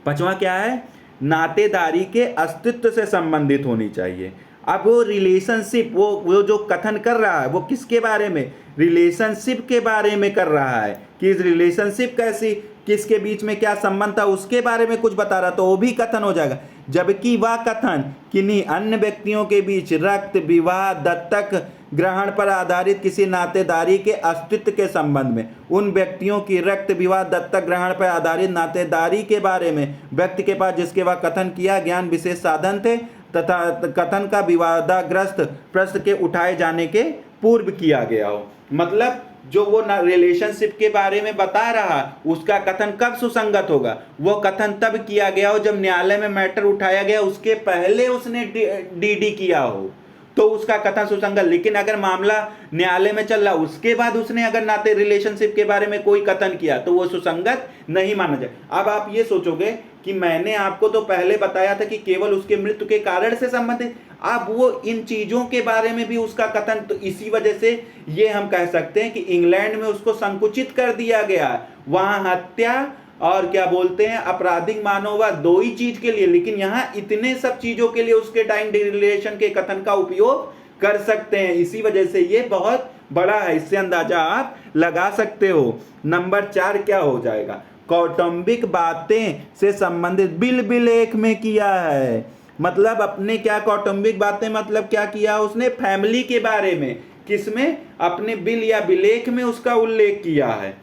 5वां क्या है, नातेदारी के अस्तित्व से संबंधित होनी चाहिए। अब वो रिलेशनशिप, वो जो कथन कर रहा है वो किसके बारे में, रिलेशनशिप के बारे में कर रहा है, कि इस रिलेशनशिप कैसी, किसके बीच में क्या संबंध था उसके बारे में कुछ बता रहा, तो वो भी कथन हो जाएगा। जबकि वह कथन किन्हीं अन्य व्यक्तियों के बीच रक्त, विवाह, दत्तक ग्रहण पर आधारित किसी नातेदारी के अस्तित्व के संबंध में, उन व्यक्तियों की रक्त, विवाह, दत्तक ग्रहण पर आधारित नातेदारी के बारे में व्यक्ति के पास जिसके वह कथन किया ज्ञान विशेष साधन थे तथा कथन का विवादाग्रस्त प्रश्न के उठाए जाने के पूर्व किया गया हो। मतलब जो वो रिलेशनशिप के बारे में बता रहा उसका कथन कब सुसंगत होगा, वो कथन तब किया गया हो जब न्यायालय में मैटर उठाया गया, उसके पहले उसने डीडी किया हो तो उसका कथन सुसंगत। लेकिन अगर मामला न्यायालय में चल रहा उसके बाद उसने अगर नाते रिलेशनशिप के बारे में कोई कथन किया तो वो सुसंगत नहीं माना जाए। अब आप ये सोचोगे कि मैंने आपको तो पहले बताया था कि केवल उसके मृत्यु के कारण से संबंधित, अब वो इन चीज़ों के बारे में भी उसका कथन, तो इसी वजह से ये हम कह सकते हैं कि इंग्लैंड में उसको संकुचित कर दिया गया। वहाँ हत्या और क्या बोलते हैं आपराधिक मानववाद, दो ही चीज के लिए, लेकिन यहाँ इतने सब चीजों के लिए उसके टाइम डिक्लेरेशन के कथन का उपयोग कर सकते हैं। इसी वजह से ये बहुत बड़ा है, इससे अंदाजा आप लगा सकते हो। नंबर 4 क्या हो जाएगा, कौटुंबिक बातें से संबंधित बिल विलेख में किया है। मतलब अपने क्या कौटुंबिक बातें, मतलब क्या किया उसने, फैमिली के बारे में, किसमें, अपने बिल या विलेख में उसका उल्लेख किया है।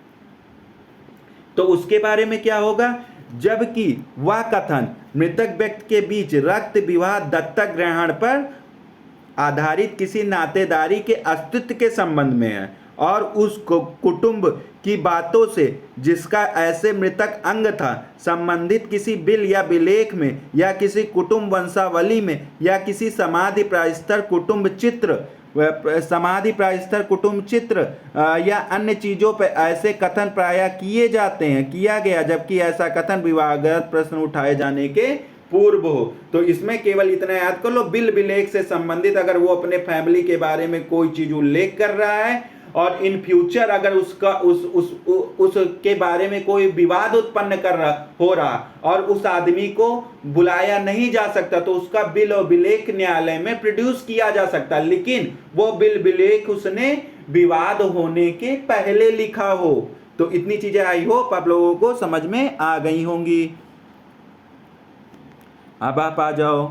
तो उसके बारे में क्या होगा, जबकि वह कथन मृतक व्यक्ति के बीच रक्त विवाह दत्तक ग्रहण पर आधारित किसी नातेदारी के अस्तित्व के संबंध में है और उस कुटुंब की बातों से जिसका ऐसे मृतक अंग था संबंधित किसी बिल या विलेख में या किसी कुटुंब वंशावली में या किसी समाधि प्रायस्तर कुटुंब चित्र या अन्य चीजों पर ऐसे कथन प्रायः किया गया जबकि ऐसा कथन विवाहगत प्रश्न उठाए जाने के पूर्व हो। तो इसमें केवल इतना याद कर लो, बिल विलेख से संबंधित अगर वो अपने फैमिली के बारे में कोई चीज उल्लेख कर रहा है और इन फ्यूचर अगर उसका उसके बारे में कोई विवाद उत्पन्न हो रहा और उस आदमी को बुलाया नहीं जा सकता, तो उसका बिल और विलेख न्यायालय में प्रोड्यूस किया जा सकता, लेकिन वो बिल विलेख उसने विवाद होने के पहले लिखा हो। तो इतनी चीजें आई होप आप लोगों को समझ में आ गई होंगी। अब आप आ जाओ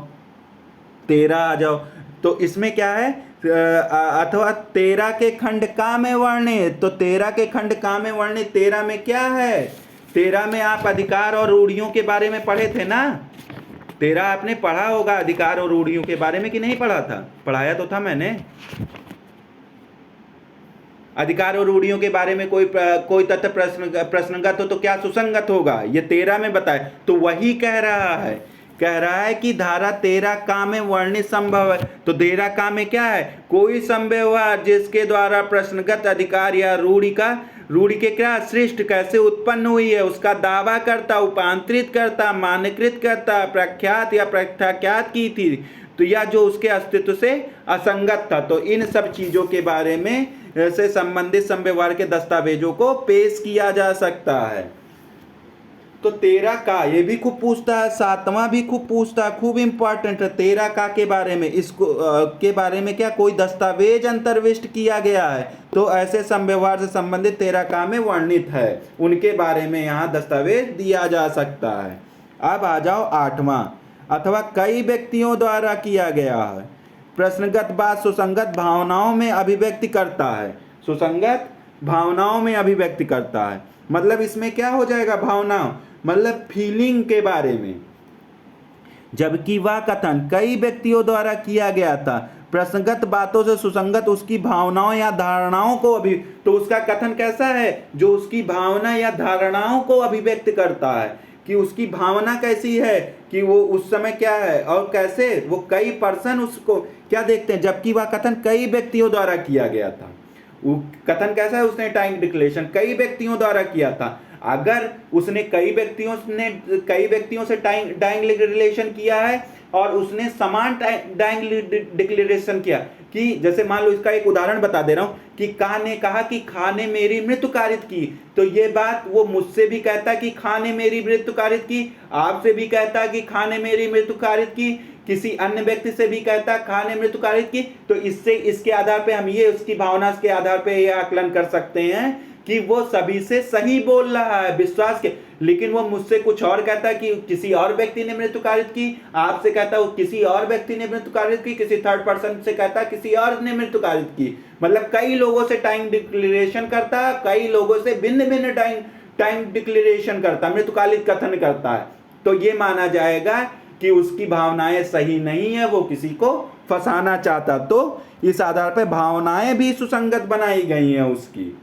13 आ जाओ। तो इसमें क्या है, अथवा 13 के खंड का में वर्णित, तो 13 के खंड का में वर्णित 13 में क्या है, 13 में आप अधिकार और रूढ़ियों के बारे में पढ़े थे ना, 13 आपने पढ़ा होगा अधिकार और रूढ़ियों के बारे में कि नहीं पढ़ा था, पढ़ाया तो था मैंने। अधिकार और रूढ़ियों के बारे में कोई तथ्य प्रश्नगत हो तो क्या सुसंगत होगा, ये 13 में बताए। तो वही कह रहा है कि धारा 13 का में वर्णित संभव है। तो 13 का में क्या है, कोई संभव जिसके द्वारा प्रश्नगत अधिकार या रूढ़ी के क्या सृष्टि कैसे उत्पन्न हुई है, उसका दावा करता, उपांतरित करता, मान्यकृत करता, प्रख्यात या प्रख्यात की थी, तो या जो उसके अस्तित्व से असंगत था। तो इन सब चीजों के बारे में से संबंधित संव्यवहार के दस्तावेजों को पेश किया जा सकता है। तो 13 का ये भी खूब पूछता है, 7वां भी खूब पूछता है, खूब इंपॉर्टेंट है। 13 का के बारे में, इसको के बारे में क्या कोई दस्तावेज अंतर्विष्ट किया गया है, तो ऐसे संव्यवहार से संबंधित 13 का में वर्णित है, उनके बारे में यहाँ दस्तावेज दिया जा सकता है। अब आ जाओ 8वां, अथवा कई व्यक्तियों द्वारा किया गया है। प्रश्नगत बात सुसंगत भावनाओं में अभिव्यक्ति करता है, सुसंगत भावनाओं में अभिव्यक्ति करता है। मतलब इसमें क्या हो जाएगा, भावनाओं मतलब फीलिंग के बारे में, जबकि वह कथन कई व्यक्तियों द्वारा किया गया था। प्रश्नगत बातों से सुसंगत उसकी भावनाओं या धारणाओं को तो उसका कथन कैसा है, जो उसकी भावना या धारणाओं को अभिव्यक्त करता है, कि उसकी भावना कैसी है, कि वो उस समय क्या है और कैसे वो कई पर्सन उसको क्या देखते हैं, जबकि वह कथन कई व्यक्तियों द्वारा किया गया था। वो कथन कैसा है, उसने टाइम डिक्लेरेशन कई व्यक्तियों द्वारा किया था। अगर उसने कई व्यक्तियों से डाइंग डिक्लेरेशन किया है और उसने समान डाइंग डिक्लेरेशन किया, कि जैसे मान लो इसका एक उदाहरण बता दे रहा हूं कि का ने कहा कि खा ने मेरी मृत्यु कारित की, तो ये बात वो मुझसे भी कहता कि खा ने मेरी मृत्यु कारित की, आपसे भी कहता कि खा ने मेरी मृत्यु कारित की, किसी अन्य व्यक्ति से भी कहता खा ने मृत्यु कारित की। तो इसके आधार पे हम ये उसकी भावना के आधार पे ये आकलन कर सकते हैं कि वो सभी से सही बोल रहा है विश्वास के, लेकिन वो मुझसे कुछ और कहता है कि किसी और व्यक्ति ने मृत्यु कारित की, आपसे कहता है किसी और व्यक्ति ने मृत्यु कारित की, किसी थर्ड पर्सन से कहता है किसी और ने मृत्यु कारित की। मतलब कई लोगों से टाइम डिक्लेरेशन करता, कई लोगों से भिन्न भिन्न टाइम डिक्लेरेशन करता, मृत्यु कारित कथन करता है। तो ये माना जाएगा कि उसकी भावनाएं सही नहीं है, वो किसी को फंसाना चाहता। तो इस आधार पर भावनाएं भी सुसंगत बनाई गई हैं उसकी।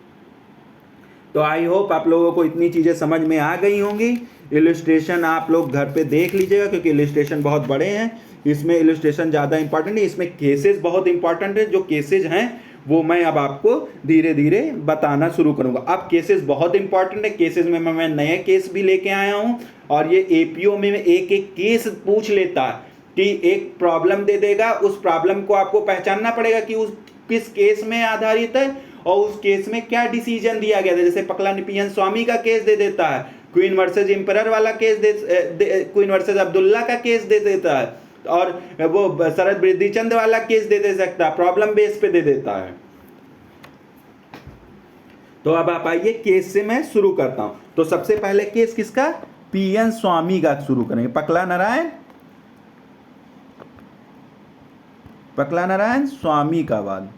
तो आई होप आप लोगों को इतनी चीज़ें समझ में आ गई होंगी। इलस्ट्रेशन आप लोग घर पे देख लीजिएगा, क्योंकि इलस्ट्रेशन बहुत बड़े हैं, इसमें इलस्ट्रेशन ज़्यादा इंपॉर्टेंट है, इसमें केसेस बहुत इंपॉर्टेंट है। जो केसेज हैं वो मैं अब आपको धीरे धीरे बताना शुरू करूँगा। अब केसेस बहुत इंपॉर्टेंट है, केसेस में मैं नए केस भी लेके आया हूँ, और ये एपीओ में एक एक केस पूछ लेता है कि एक प्रॉब्लम दे देगा, उस प्रॉब्लम को आपको पहचानना पड़ेगा कि उस किस केस में आधारित है और उस केस में क्या डिसीजन दिया गया था। जैसे पकलानिपियन स्वामी का केस दे देता है, क्वीन वर्सेस एम्परर वाला केस क्वीन वर्सेस अब्दुल्ला का केस दे देता है, और वो शरद वृद्धिचंद वाला केस दे सकता है, प्रॉब्लम बेस पे दे देता है। तो अब आप आइए केस से मैं शुरू करता हूं। तो सबसे पहले केस किसका? पीएन स्वामी का शुरू करेंगे। पकला नारायण स्वामी का वाद।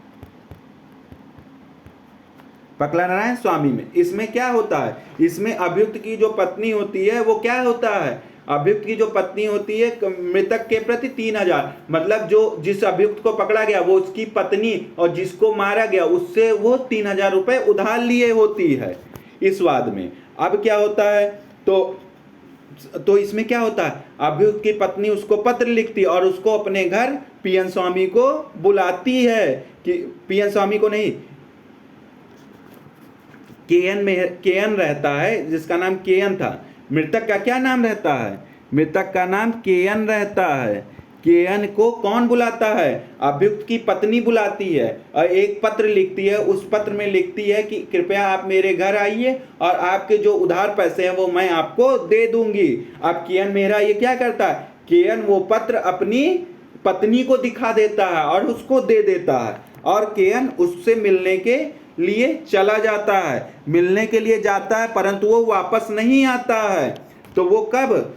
पकला नारायण स्वामी में इसमें क्या होता है, इसमें अभियुक्त की जो पत्नी होती है वो क्या होता है, अभियुक्त की जो पत्नी होती है मृतक के प्रति 3000, मतलब जो जिस अभियुक्त को पकड़ा गया वो उसकी पत्नी और जिसको मारा गया उससे वो 3000 रुपए उधार लिए होती है इस वाद में। अब क्या होता है, तो इसमें क्या होता है, अभियुक्त की पत्नी उसको पत्र लिखती है और उसको अपने घर पीएन स्वामी को बुलाती है, कि पीएन स्वामी को नहीं, केएन रहता है जिसका नाम केएन था। मृतक का क्या नाम रहता है? मृतक का नाम केएन रहता है। केएन को कौन बुलाता है? अभियुक्त की पत्नी बुलाती है और एक पत्र लिखती है। उस पत्र में लिखती है कि कृपया आप मेरे घर आइए और आपके जो उधार पैसे हैं वो मैं आपको दे दूंगी। अब केएन मेहरा ये क्या करता है, केएन वो पत्र अपनी पत्नी को दिखा देता है और उसको दे देता है, और केएन उससे मिलने के लिए चला जाता है, मिलने के लिए जाता है, परंतु वो वापस नहीं आता है। तो वो कब,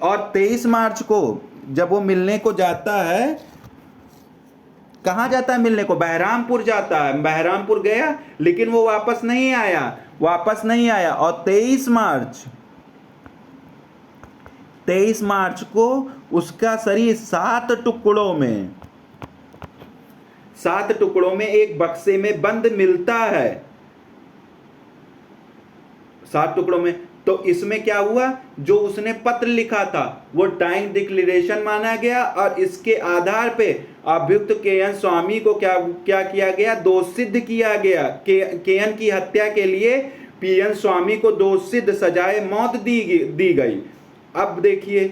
और 23 मार्च को जब वो मिलने को जाता है, कहाँ जाता है मिलने को? बहरामपुर जाता है। बहरामपुर गया लेकिन वो वापस नहीं आया, और 23 मार्च को उसका शरीर 7 टुकड़ों में एक बक्से में बंद मिलता है, 7 टुकड़ों में। तो इसमें क्या हुआ, जो उसने पत्र लिखा था वो टाइम डिक्लेरेशन माना गया और इसके आधार पे अभियुक्त केएन स्वामी को क्या किया गया, दोष सिद्ध किया गया। केएन की हत्या के लिए पीएन स्वामी को दोष सिद्ध सजाए मौत दी गई। अब देखिए,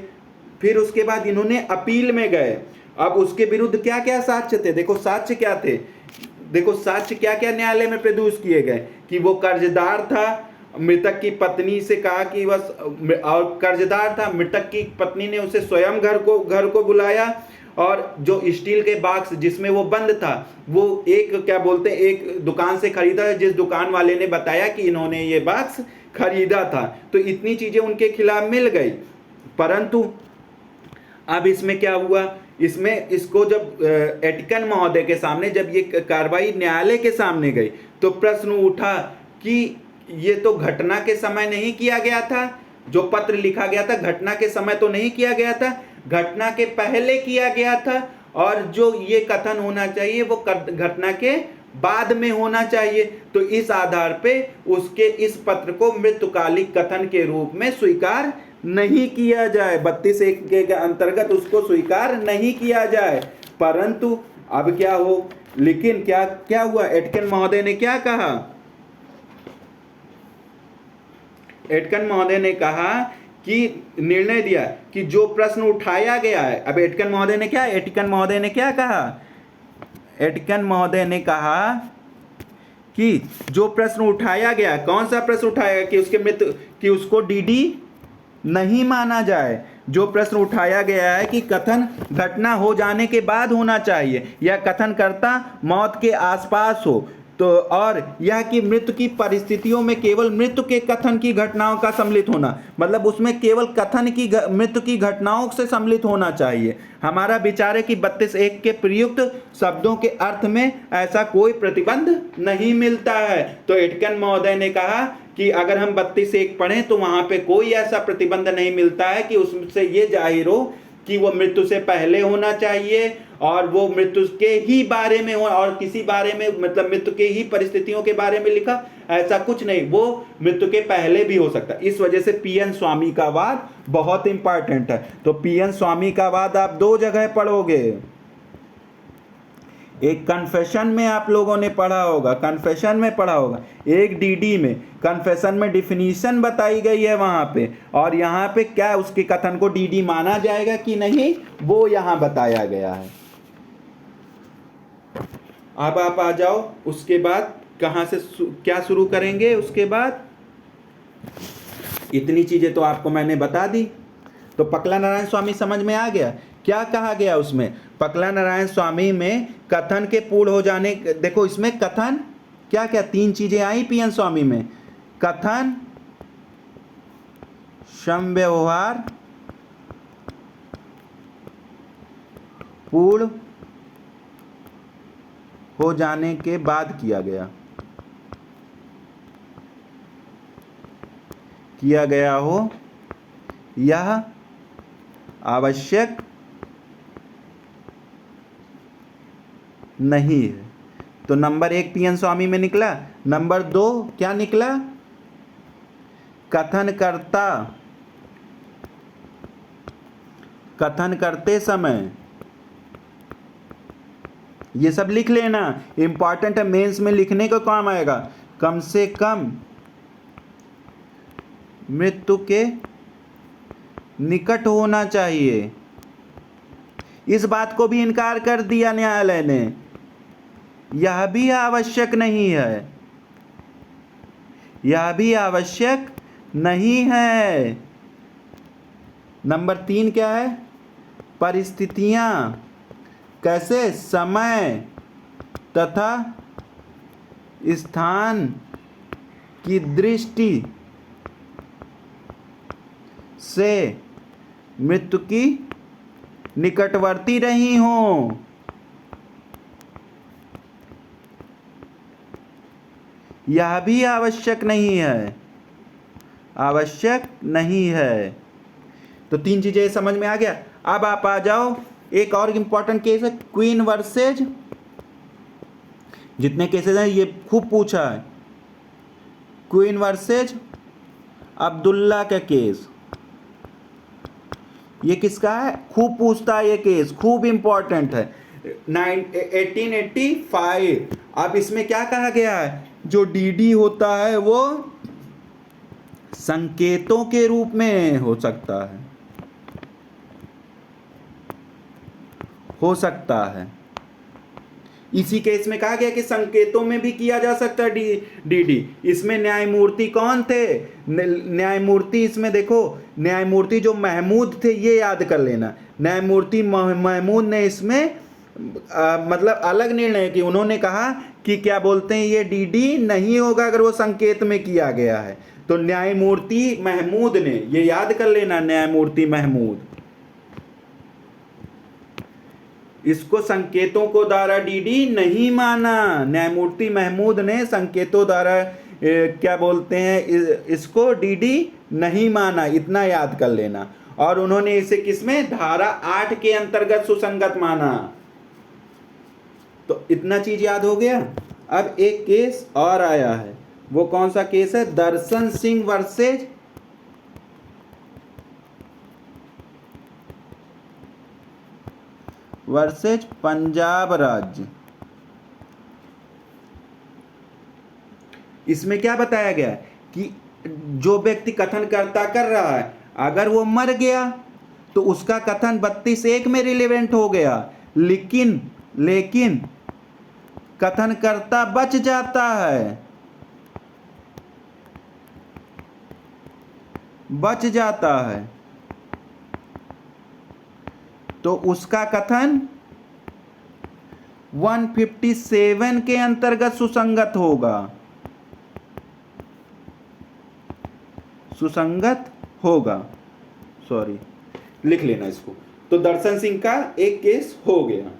फिर उसके बाद इन्होंने अपील में गए। अब उसके विरुद्ध क्या क्या साक्ष्य थे, देखो साक्ष्य क्या थे, देखो साक्ष्य क्या क्या न्यायालय में प्रदर्शित किए गए, कि वो कर्जदार था, मृतक की पत्नी से कहा कि बस, और कर्जदार था, मृतक की पत्नी ने उसे स्वयं घर को बुलाया, और जो स्टील के बॉक्स जिसमें वो बंद था वो एक दुकान से खरीदा है, जिस दुकान वाले ने बताया कि इन्होंने ये बॉक्स खरीदा था। तो इतनी चीजें उनके खिलाफ मिल गई। परंतु अब इसमें क्या हुआ, इसमें इसको जब एटकन महोदय के सामने जब ये कार्रवाई न्यायालय के सामने गई तो प्रश्न उठा कि ये तो घटना के समय नहीं किया गया था, जो पत्र लिखा गया था घटना के समय तो नहीं किया गया था, घटना के पहले किया गया था, और जो ये कथन होना चाहिए वो घटना के बाद में होना चाहिए। तो इस आधार पे उसके इस पत्र को मृत्युकालिक कथन के रूप में स्वीकार नहीं किया जाए, 32(1) के अंतर्गत उसको स्वीकार नहीं किया जाए। परंतु अब क्या हो, लेकिन क्या हुआ, एटकन महोदय ने क्या कहा, एटकन महोदय ने कहा कि निर्णय दिया कि जो प्रश्न उठाया गया है, अब एटकन महोदय ने क्या कहा, एटकन महोदय ने कहा कि जो प्रश्न उठाया गया, कौन सा प्रश्न उठाया गया, कि उसके मृत्यु कि उसको डीडी नहीं माना जाए। जो प्रश्न उठाया गया है कि कथन घटना हो जाने के बाद होना चाहिए या कथन करता मौत के आसपास हो, तो और यह कि मृत्यु की परिस्थितियों में केवल मृत्यु के कथन की घटनाओं का सम्मिलित होना, मतलब उसमें केवल कथन की मृत्यु की घटनाओं से सम्मिलित होना चाहिए। हमारा विचार है कि 32(1) के प्रयुक्त शब्दों के अर्थ में ऐसा कोई प्रतिबंध नहीं मिलता है। तो एटकन महोदय ने कहा कि अगर हम 32(1) पढ़ें तो वहां पे कोई ऐसा प्रतिबंध नहीं मिलता है कि उससे ये जाहिर हो कि वो मृत्यु से पहले होना चाहिए और वो मृत्यु के ही बारे में हो और किसी बारे में, मतलब मृत्यु के ही परिस्थितियों के बारे में लिखा, ऐसा कुछ नहीं, वो मृत्यु के पहले भी हो सकता है। इस वजह से पीएन स्वामी का वाद बहुत इंपॉर्टेंट है। तो पीएन स्वामी का वाद आप 2 जगह पढ़ोगे, एक कन्फेशन में आप लोगों ने पढ़ा होगा, कन्फेशन में पढ़ा होगा, एक डीडी में कन्फेशन में डिफिनीशन बताई गई है वहाँ पे, और यहाँ पे क्या उसके कथन को डीडी माना जाएगा कि नहीं वो यहाँ बताया गया है। अब आप आ जाओ, उसके बाद कहाँ से क्या शुरू करेंगे। उसके बाद इतनी चीज़ें तो आपको मैंने बता दी, तो पकला नारायण स्वामी समझ में आ गया क्या कहा गया उसमें। पकला नारायण स्वामी में कथन के पूर्ण हो जाने, देखो इसमें कथन क्या क्या 3 चीजें आई पीएन स्वामी में, कथन, सम व्यवहार, पूर्ण हो जाने के बाद किया गया हो यह आवश्यक नहीं है। तो नंबर 1 पीएन स्वामी में निकला। नंबर 2 क्या निकला, कथनकर्ता कथन करते समय, ये सब लिख लेना, इंपॉर्टेंट है, मेंस में लिखने का काम आएगा, कम से कम मृत्यु के निकट होना चाहिए। इस बात को भी इनकार कर दिया न्यायालय ने, यह भी आवश्यक नहीं है, यह भी आवश्यक नहीं है। नंबर 3 क्या है, परिस्थितियां, कैसे, समय तथा स्थान की दृष्टि से मृत्यु की निकटवर्ती रही हों। यह भी आवश्यक नहीं है, आवश्यक नहीं है। तो 3 चीजें समझ में आ गया। अब आप आ जाओ, एक और इंपॉर्टेंट केस है क्वीन वर्सेज, जितने केसेस हैं ये खूब पूछा है, क्वीन वर्सेज अब्दुल्ला का केस। ये किसका है, खूब पूछता है ये केस, खूब इंपॉर्टेंट है, 1885। अब इसमें क्या कहा गया है, जो डीडी होता है वो संकेतों के रूप में हो सकता है, इसी केस में कहा गया कि संकेतों में भी किया जा सकता है डीडी। इसमें न्यायमूर्ति कौन थे, न्यायमूर्ति इसमें देखो, न्यायमूर्ति जो महमूद थे, ये याद कर लेना, न्यायमूर्ति महमूद ने इसमें मतलब अलग निर्णय कि उन्होंने कहा कि क्या बोलते हैं, ये डीडी नहीं होगा अगर वो संकेत में किया गया है। तो न्यायमूर्ति महमूद ने, ये याद कर लेना, न्यायमूर्ति महमूद, इसको संकेतों को द्वारा डीडी नहीं माना। न्यायमूर्ति महमूद ने संकेतों द्वारा क्या बोलते हैं, इसको डीडी नहीं माना, इतना याद कर लेना। और उन्होंने इसे किसमें, धारा 8 के अंतर्गत सुसंगत माना। तो इतना चीज याद हो गया। अब एक केस और आया है, वो कौन सा केस है, दर्शन सिंह वर्सेज पंजाब राज्य। इसमें क्या बताया गया कि जो व्यक्ति कथन करता कर रहा है, अगर वो मर गया तो उसका कथन 32(1) में रिलेवेंट हो गया, लेकिन कथनकर्ता बच जाता है तो उसका कथन 157 के अंतर्गत सुसंगत होगा, सॉरी लिख लेना इसको। तो दर्शन सिंह का एक केस हो गया।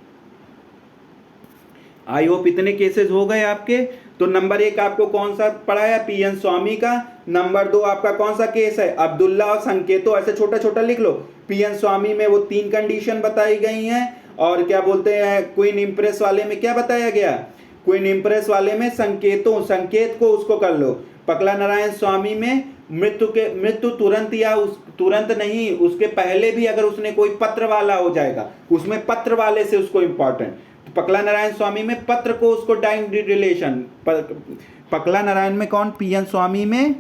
आई होप इतने केसेस हो गए आपके। तो नंबर 1 आपको कौन सा पढ़ाया, पीएन स्वामी का। नंबर 2 आपका कौन सा केस है, अब्दुल्ला और संकेतों, ऐसे छोटा छोटा लिख लो। पीएन स्वामी में वो 3 कंडीशन बताई गई हैं। और क्या बोलते हैं, क्वीन इंप्रेस वाले में क्या बताया गया, क्वीन इंप्रेस वाले में संकेत को उसको कर लो। पकला नारायण स्वामी में मृत्यु तुरंत या तुरंत नहीं, उसके पहले भी अगर उसने कोई पत्र वाला हो जाएगा, उसमें पत्र वाले से उसको इंपॉर्टेंट। पकला नारायण स्वामी में पत्र को उसको डाइंग रिलेशन, पकला नारायण में कौन, पीएन स्वामी में,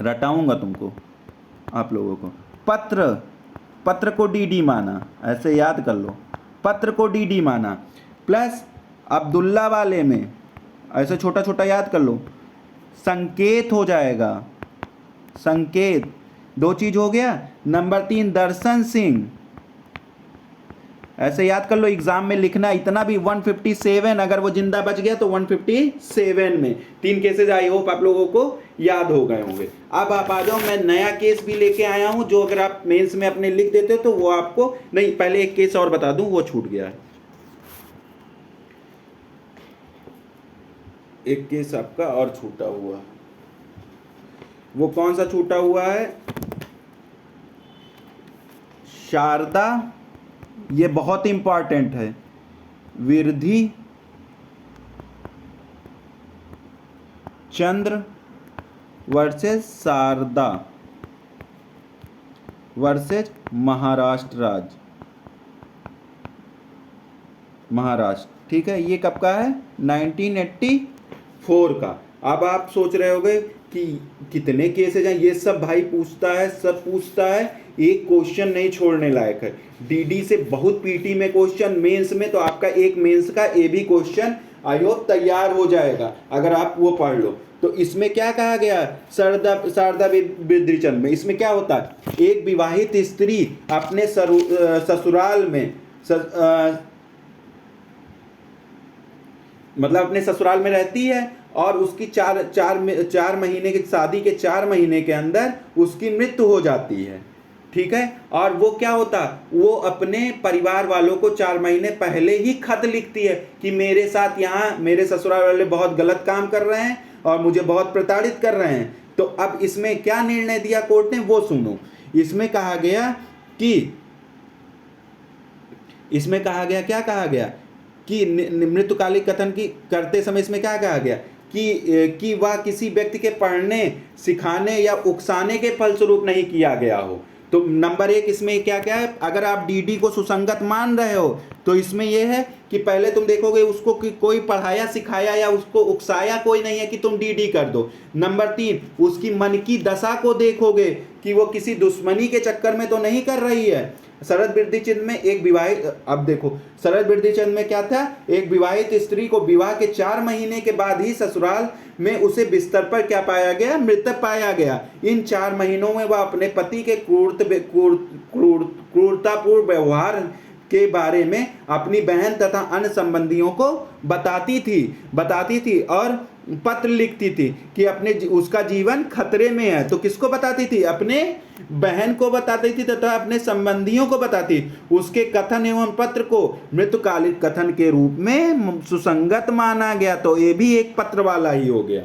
रटाऊंगा तुमको आप लोगों को, पत्र को डीडी माना, ऐसे याद कर लो, पत्र को डीडी माना, प्लस अब्दुल्ला वाले में ऐसे छोटा छोटा याद कर लो, संकेत हो जाएगा, संकेत, दो चीज हो गया। नंबर 3 दर्शन सिंह, ऐसे याद कर लो, एग्जाम में लिखना इतना भी 157, अगर वो जिंदा बच गया तो 157 में 3 केसेज, आई होप आप लोगों को याद हो गए होंगे। अब आप आ जाओ, मैं नया केस भी लेके आया हूं, जो अगर आप मेंस में अपने लिख देते हो तो वो आपको नहीं, पहले एक केस और बता दूं, वो छूट गया है, एक केस आपका और छूटा हुआ, वो कौन सा छूटा हुआ है, शारदा, ये बहुत इंपॉर्टेंट है, विरधि चंद्र वर्सेस शारदा वर्सेस महाराष्ट्र राज्य, महाराष्ट्र, ठीक है। ये कब का है, 1984 का। अब आप सोच रहे होंगे कि कितने केसेज हैं, ये सब भाई पूछता है, सब पूछता है, एक क्वेश्चन नहीं छोड़ने लायक है। डीडी से बहुत पीटी में क्वेश्चन, मेंस में तो आपका एक मेंस का ए भी क्वेश्चन आई होप तैयार हो जाएगा अगर आप वो पढ़ लो। तो इसमें क्या कहा गया, शारदा बिद्रीचंद में, इसमें क्या होता है, एक विवाहित स्त्री अपने ससुराल में मतलब अपने ससुराल में रहती है और उसकी चार महीने की शादी के 4 महीने के अंदर उसकी मृत्यु हो जाती है, ठीक है। और वो क्या होता, वो अपने परिवार वालों को 4 महीने पहले ही खत लिखती है कि मेरे साथ यहाँ मेरे ससुराल वाले बहुत गलत काम कर रहे हैं और मुझे बहुत प्रताड़ित कर रहे हैं। तो अब इसमें क्या निर्णय दिया कोर्ट ने, वो सुनो। इसमें कहा गया कि, इसमें कहा गया, क्या कहा गया कि मृत्युकालिक कथन की करते समय इसमें क्या कहा गया कि वह किसी व्यक्ति के पढ़ने, सिखाने या उकसाने के फलस्वरूप नहीं किया गया हो। तो नंबर 1 इसमें क्या क्या है, अगर आप डीडी को सुसंगत मान रहे हो तो इसमें यह है कि पहले तुम देखोगे उसको कि कोई पढ़ाया सिखाया या उसको उकसाया कोई नहीं है कि तुम डीडी कर दो। नंबर 3 उसकी मन की दशा को देखोगे कि वो किसी दुश्मनी के चक्कर में तो नहीं कर रही है। शरद बिरदीचंद में एक विवाहित, अब देखो शरद बिरदीचंद में क्या था, एक विवाहित स्त्री को विवाह के 4 महीने के बाद ही ससुराल में उसे बिस्तर पर क्या पाया गया, मृत पाया गया। इन 4 महीनों में वह अपने पति के क्रूरतापूर्ण व्यवहार के बारे में अपनी बहन तथा अन्य संबंधियों को बताती थी और पत्र लिखती थी कि अपने उसका जीवन खतरे में है। तो किसको बताती थी, अपने बहन को बताती थी तथा अपने संबंधियों को बताती। उसके कथन एवं पत्र को मृत्युकालिक कथन के रूप में सुसंगत माना गया। तो ये भी एक पत्र वाला ही हो गया।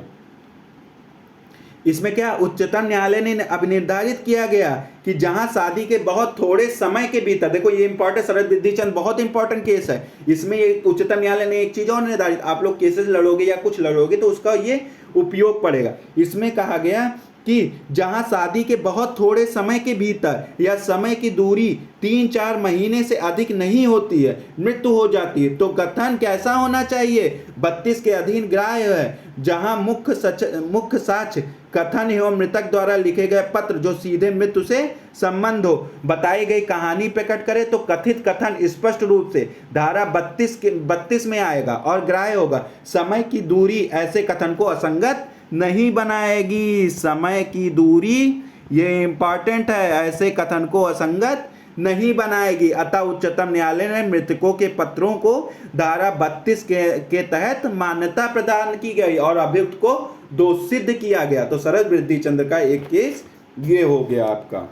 इसमें क्या उच्चतम न्यायालय ने अब निर्धारित किया गया कि जहां शादी के बहुत थोड़े समय के भीतर, देखो ये इंपॉर्टेंट, शरद बिरदीचंद बहुत इंपॉर्टेंट केस है। इसमें ये उच्चतम न्यायालय ने एक चीज और निर्धारित, आप लोग केसेस लड़ोगे या कुछ लड़ोगे तो उसका ये उपयोग पड़ेगा। इसमें कहा गया कि जहां शादी के बहुत थोड़े समय के भीतर या समय की दूरी 3-4 महीने से अधिक नहीं होती है, मृत्यु हो जाती है, तो कथन कैसा होना चाहिए, 32 के अधीन ग्राह्य है। जहां मुख्य साक्ष्य कथन एवं मृतक द्वारा लिखे गए पत्र जो सीधे मृत्यु से संबंध हो, बताई गई कहानी प्रकट करे तो कथित कथन स्पष्ट रूप से धारा 32 में आएगा और ग्राह्य होगा। समय की दूरी ऐसे कथन को असंगत नहीं बनाएगी। समय की दूरी ये इंपॉर्टेंट है, ऐसे कथन को असंगत नहीं बनाएगी। अतः उच्चतम न्यायालय ने मृतकों के पत्रों को धारा 32 के तहत मान्यता प्रदान की गई और अभियुक्त को दोषी सिद्ध किया गया। तो शरद बिरदीचंद का एक केस ये हो गया आपका।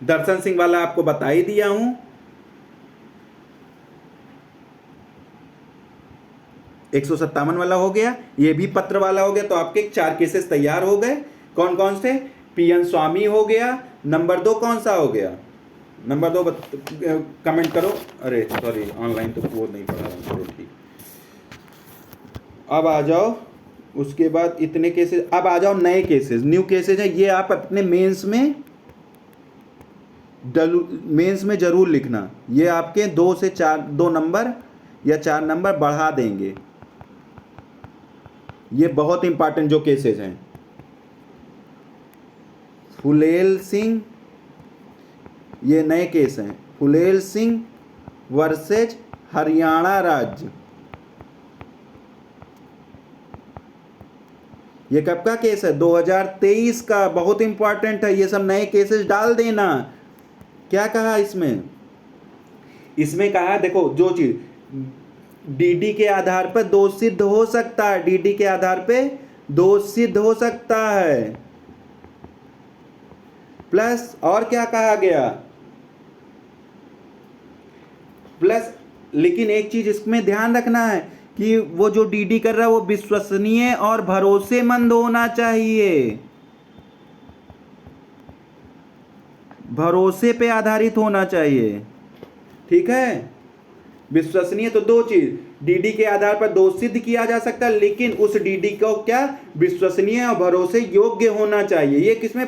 दर्शन सिंह वाला आपको बता ही दिया हूं। 157 वाला हो गया, ये भी पत्र वाला हो गया। तो आपके 4 केसेस तैयार हो गए। कौन कौन से, पीएन स्वामी हो गया। नंबर 2 कौन सा हो गया, नंबर 2 कमेंट करो। अरे सॉरी, ऑनलाइन तो वो नहीं पढ़ा रहा, चलो ठीक। अब आ जाओ, उसके बाद इतने केसेस, अब आ जाओ नए केसेस, न्यू केसेस है। ये आप अपने मेंस में मेंस में जरूर लिखना, ये आपके 2 से 4 2 नंबर या 4 नंबर बढ़ा देंगे। ये बहुत इंपॉर्टेंट जो केसेस हैं। फुलेल सिंह, ये नए केस हैं, फुलेल सिंह वर्सेज हरियाणा राज्य। ये कब का केस है? 2023 का। बहुत इंपॉर्टेंट है, ये सब नए केसेस डाल देना। क्या कहा इसमें? इसमें कहा देखो, जो चीज डीडी के आधार पर दोष सिद्ध हो सकता है, डीडी के आधार पे दोष सिद्ध हो सकता है। प्लस और क्या कहा गया? प्लस, लेकिन एक चीज इसमें ध्यान रखना है कि वो जो डीडी कर रहा है वो विश्वसनीय और भरोसेमंद होना चाहिए, भरोसे पे आधारित होना चाहिए। ठीक है, विश्वसनीय। तो दो चीज, डीडी के आधार पर दोष सिद्ध किया जा सकता है, लेकिन उस डीडी को क्या विश्वसनीय और भरोसे योग्य होना चाहिए। ये किसमें?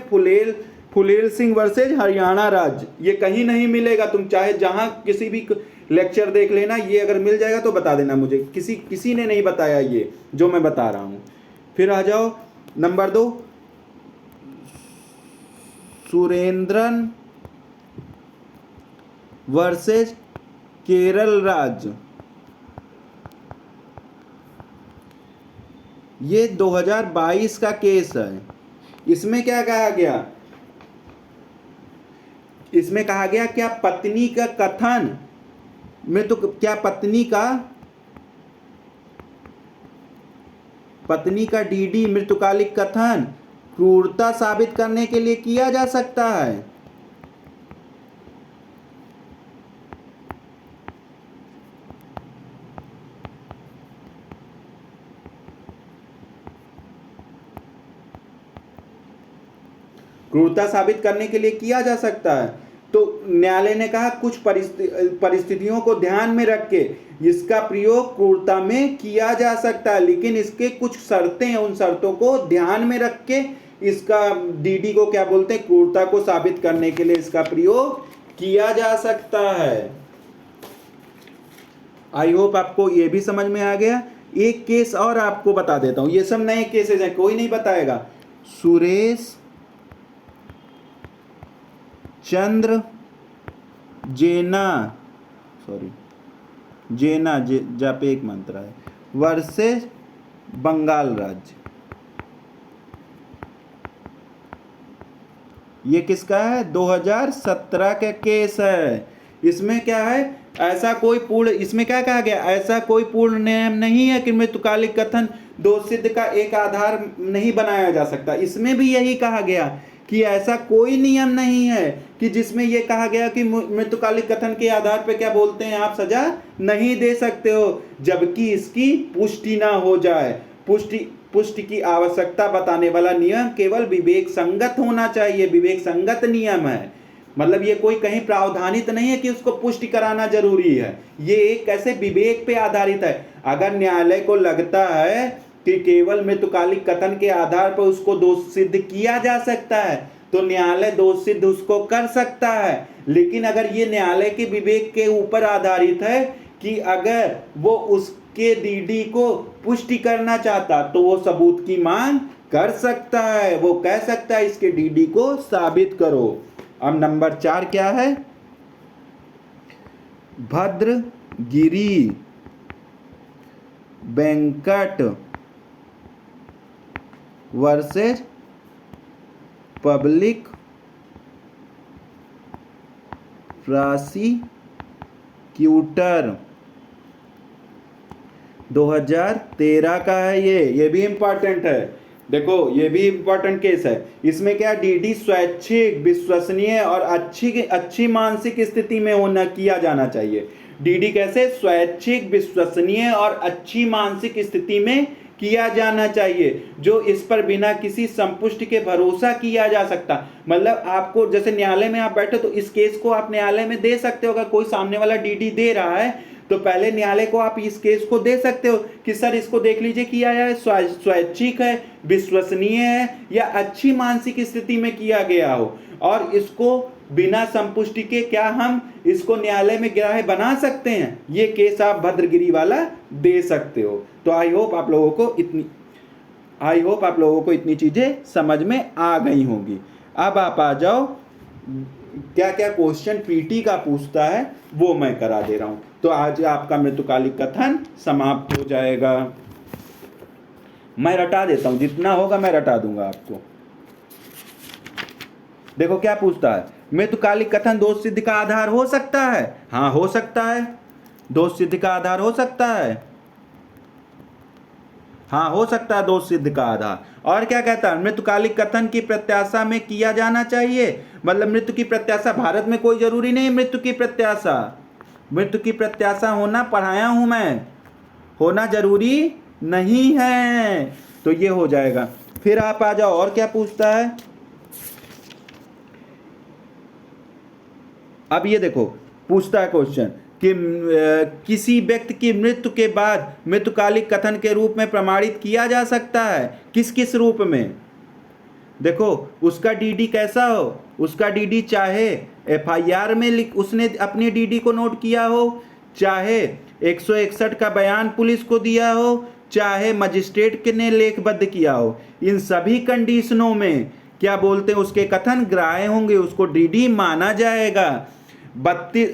फुलेल सिंह वर्सेज हरियाणा राज्य। ये कहीं नहीं मिलेगा, तुम चाहे जहां किसी भी लेक्चर देख लेना, ये अगर मिल जाएगा तो बता देना मुझे। किसी ने नहीं बताया ये जो मैं बता रहा हूं। फिर आ जाओ नंबर 2, सुरेंद्रन वर्सेज केरल राज्य। ये 2022 का केस है। इसमें क्या कहा गया? इसमें कहा गया क्या पत्नी का कथन में, तो क्या पत्नी का डीडी मृत्युकालिक कथन क्रूरता साबित करने के लिए किया जा सकता है। क्रूरता साबित करने के लिए किया जा सकता है। तो न्यायालय ने कहा कुछ परिस्थितियों को ध्यान में रख के इसका प्रयोग क्रूरता में किया जा सकता है, लेकिन इसके कुछ शर्तें हैं, उन शर्तों को ध्यान में रख के इसका डीडी को क्या बोलते हैं, क्रूरता को साबित करने के लिए इसका प्रयोग किया जा सकता है। आई होप आपको ये भी समझ में आ गया। एक केस और आपको बता देता हूं, ये सब नए केसेस हैं, कोई नहीं बताएगा। सुरेश चंद्र जेना जापे एक मंत्र है वर्सेस बंगाल राज्य। ये किसका है? 2017 का केस है। इसमें क्या है? ऐसा कोई पूर्ण, इसमें क्या कहा गया? ऐसा कोई पूर्ण नियम नहीं है कि मृत्युकालिक कथन दोष सिद्ध का एक आधार नहीं बनाया जा सकता। इसमें भी यही कहा गया कि ऐसा कोई नियम नहीं है कि जिसमें यह कहा गया कि मृत्युकालिक कथन के आधार पर क्या बोलते हैं आप सजा नहीं दे सकते हो, जबकि इसकी पुष्टि ना हो जाए। पुष्टि की आवश्यकता बताने वाला नियम केवल विवेक संगत होना चाहिए, विवेक संगत नियम है। मतलब ये कोई कहीं प्रावधानित नहीं है कि उसको पुष्टि कराना जरूरी है, ये एक कैसे विवेक पे आधारित है। अगर न्यायालय को लगता है कि केवल मृत्युकालिक कथन के आधार पर उसको दोष सिद्ध किया जा सकता है तो न्यायालय दोष सिद्ध उसको कर सकता है, लेकिन अगर ये न्यायालय के विवेक के ऊपर आधारित है कि अगर वो उसके डीडी को पुष्टि करना चाहता तो वो सबूत की मांग कर सकता है, वो कह सकता है इसके डीडी को साबित करो। अब नंबर 4 क्या है? भद्रगिरी वेंकट वर्सेस पब्लिक प्रोसिक्यूटर। 2013 का है ये भी इंपॉर्टेंट है। देखो ये भी इंपॉर्टेंट केस है। इसमें क्या डीडी स्वैच्छिक, विश्वसनीय और अच्छी मानसिक स्थिति में होना किया जाना चाहिए। डीडी कैसे? स्वैच्छिक, विश्वसनीय और अच्छी मानसिक स्थिति में किया जाना चाहिए, जो इस पर बिना किसी संपुष्टि के भरोसा किया जा सकता। मतलब आपको जैसे न्यायालय में आप बैठे तो इस केस को आप न्यायालय में दे सकते हो। अगर कोई सामने वाला डीडी दे रहा है तो पहले न्यायालय को आप इस केस को दे सकते हो कि सर इसको देख लीजिए किया है, स्वैच्छिक है, विश्वसनीय है या अच्छी मानसिक स्थिति में किया गया हो, और इसको बिना संपुष्टि के क्या हम इसको न्यायालय में ग्राह्य बना सकते हैं? ये केस आप भद्रगिरी वाला दे सकते हो। तो आई होप आप लोगों को इतनी चीजें समझ में आ गई होंगी। अब आप आ जाओ, क्या क्या क्वेश्चन पीटी का पूछता है वो मैं करा दे रहा हूं। तो आज आपका मृतकालिक कथन समाप्त हो जाएगा। मैं रटा देता हूं, जितना होगा मैं रटा दूंगा आपको। देखो क्या पूछता है, मृतकालिक कथन दोष सिद्ध का आधार हो सकता है? हाँ हो सकता है, दोष सिद्ध का आधार हो सकता है। हाँ हो सकता है दोष सिद्ध का आधार। और क्या कहता है, मृतकालिक कथन की प्रत्याशा में किया जाना चाहिए, मतलब मृत्यु की प्रत्याशा। भारत में कोई जरूरी नहीं मृत्यु की प्रत्याशा, मृत्यु की प्रत्याशा होना पढ़ाया हूं मैं, होना जरूरी नहीं है। तो ये हो जाएगा। फिर आप आ जाओ, और क्या पूछता है। अब ये देखो पूछता है क्वेश्चन कि किसी व्यक्ति की मृत्यु के बाद मृतकालिक कथन के रूप में प्रमाणित किया जा सकता है। किस किस रूप में? देखो उसका डीडी कैसा हो, उसका डीडी चाहे एफआईआर में उसने अपनी डीडी को नोट किया हो, चाहे 161 का बयान पुलिस को दिया हो, चाहे मजिस्ट्रेट ने लेखबद्ध किया हो। इन सभी कंडीशनों में क्या बोलते हैं, उसके कथन ग्राह्य होंगे, उसको डीडी माना जाएगा। 32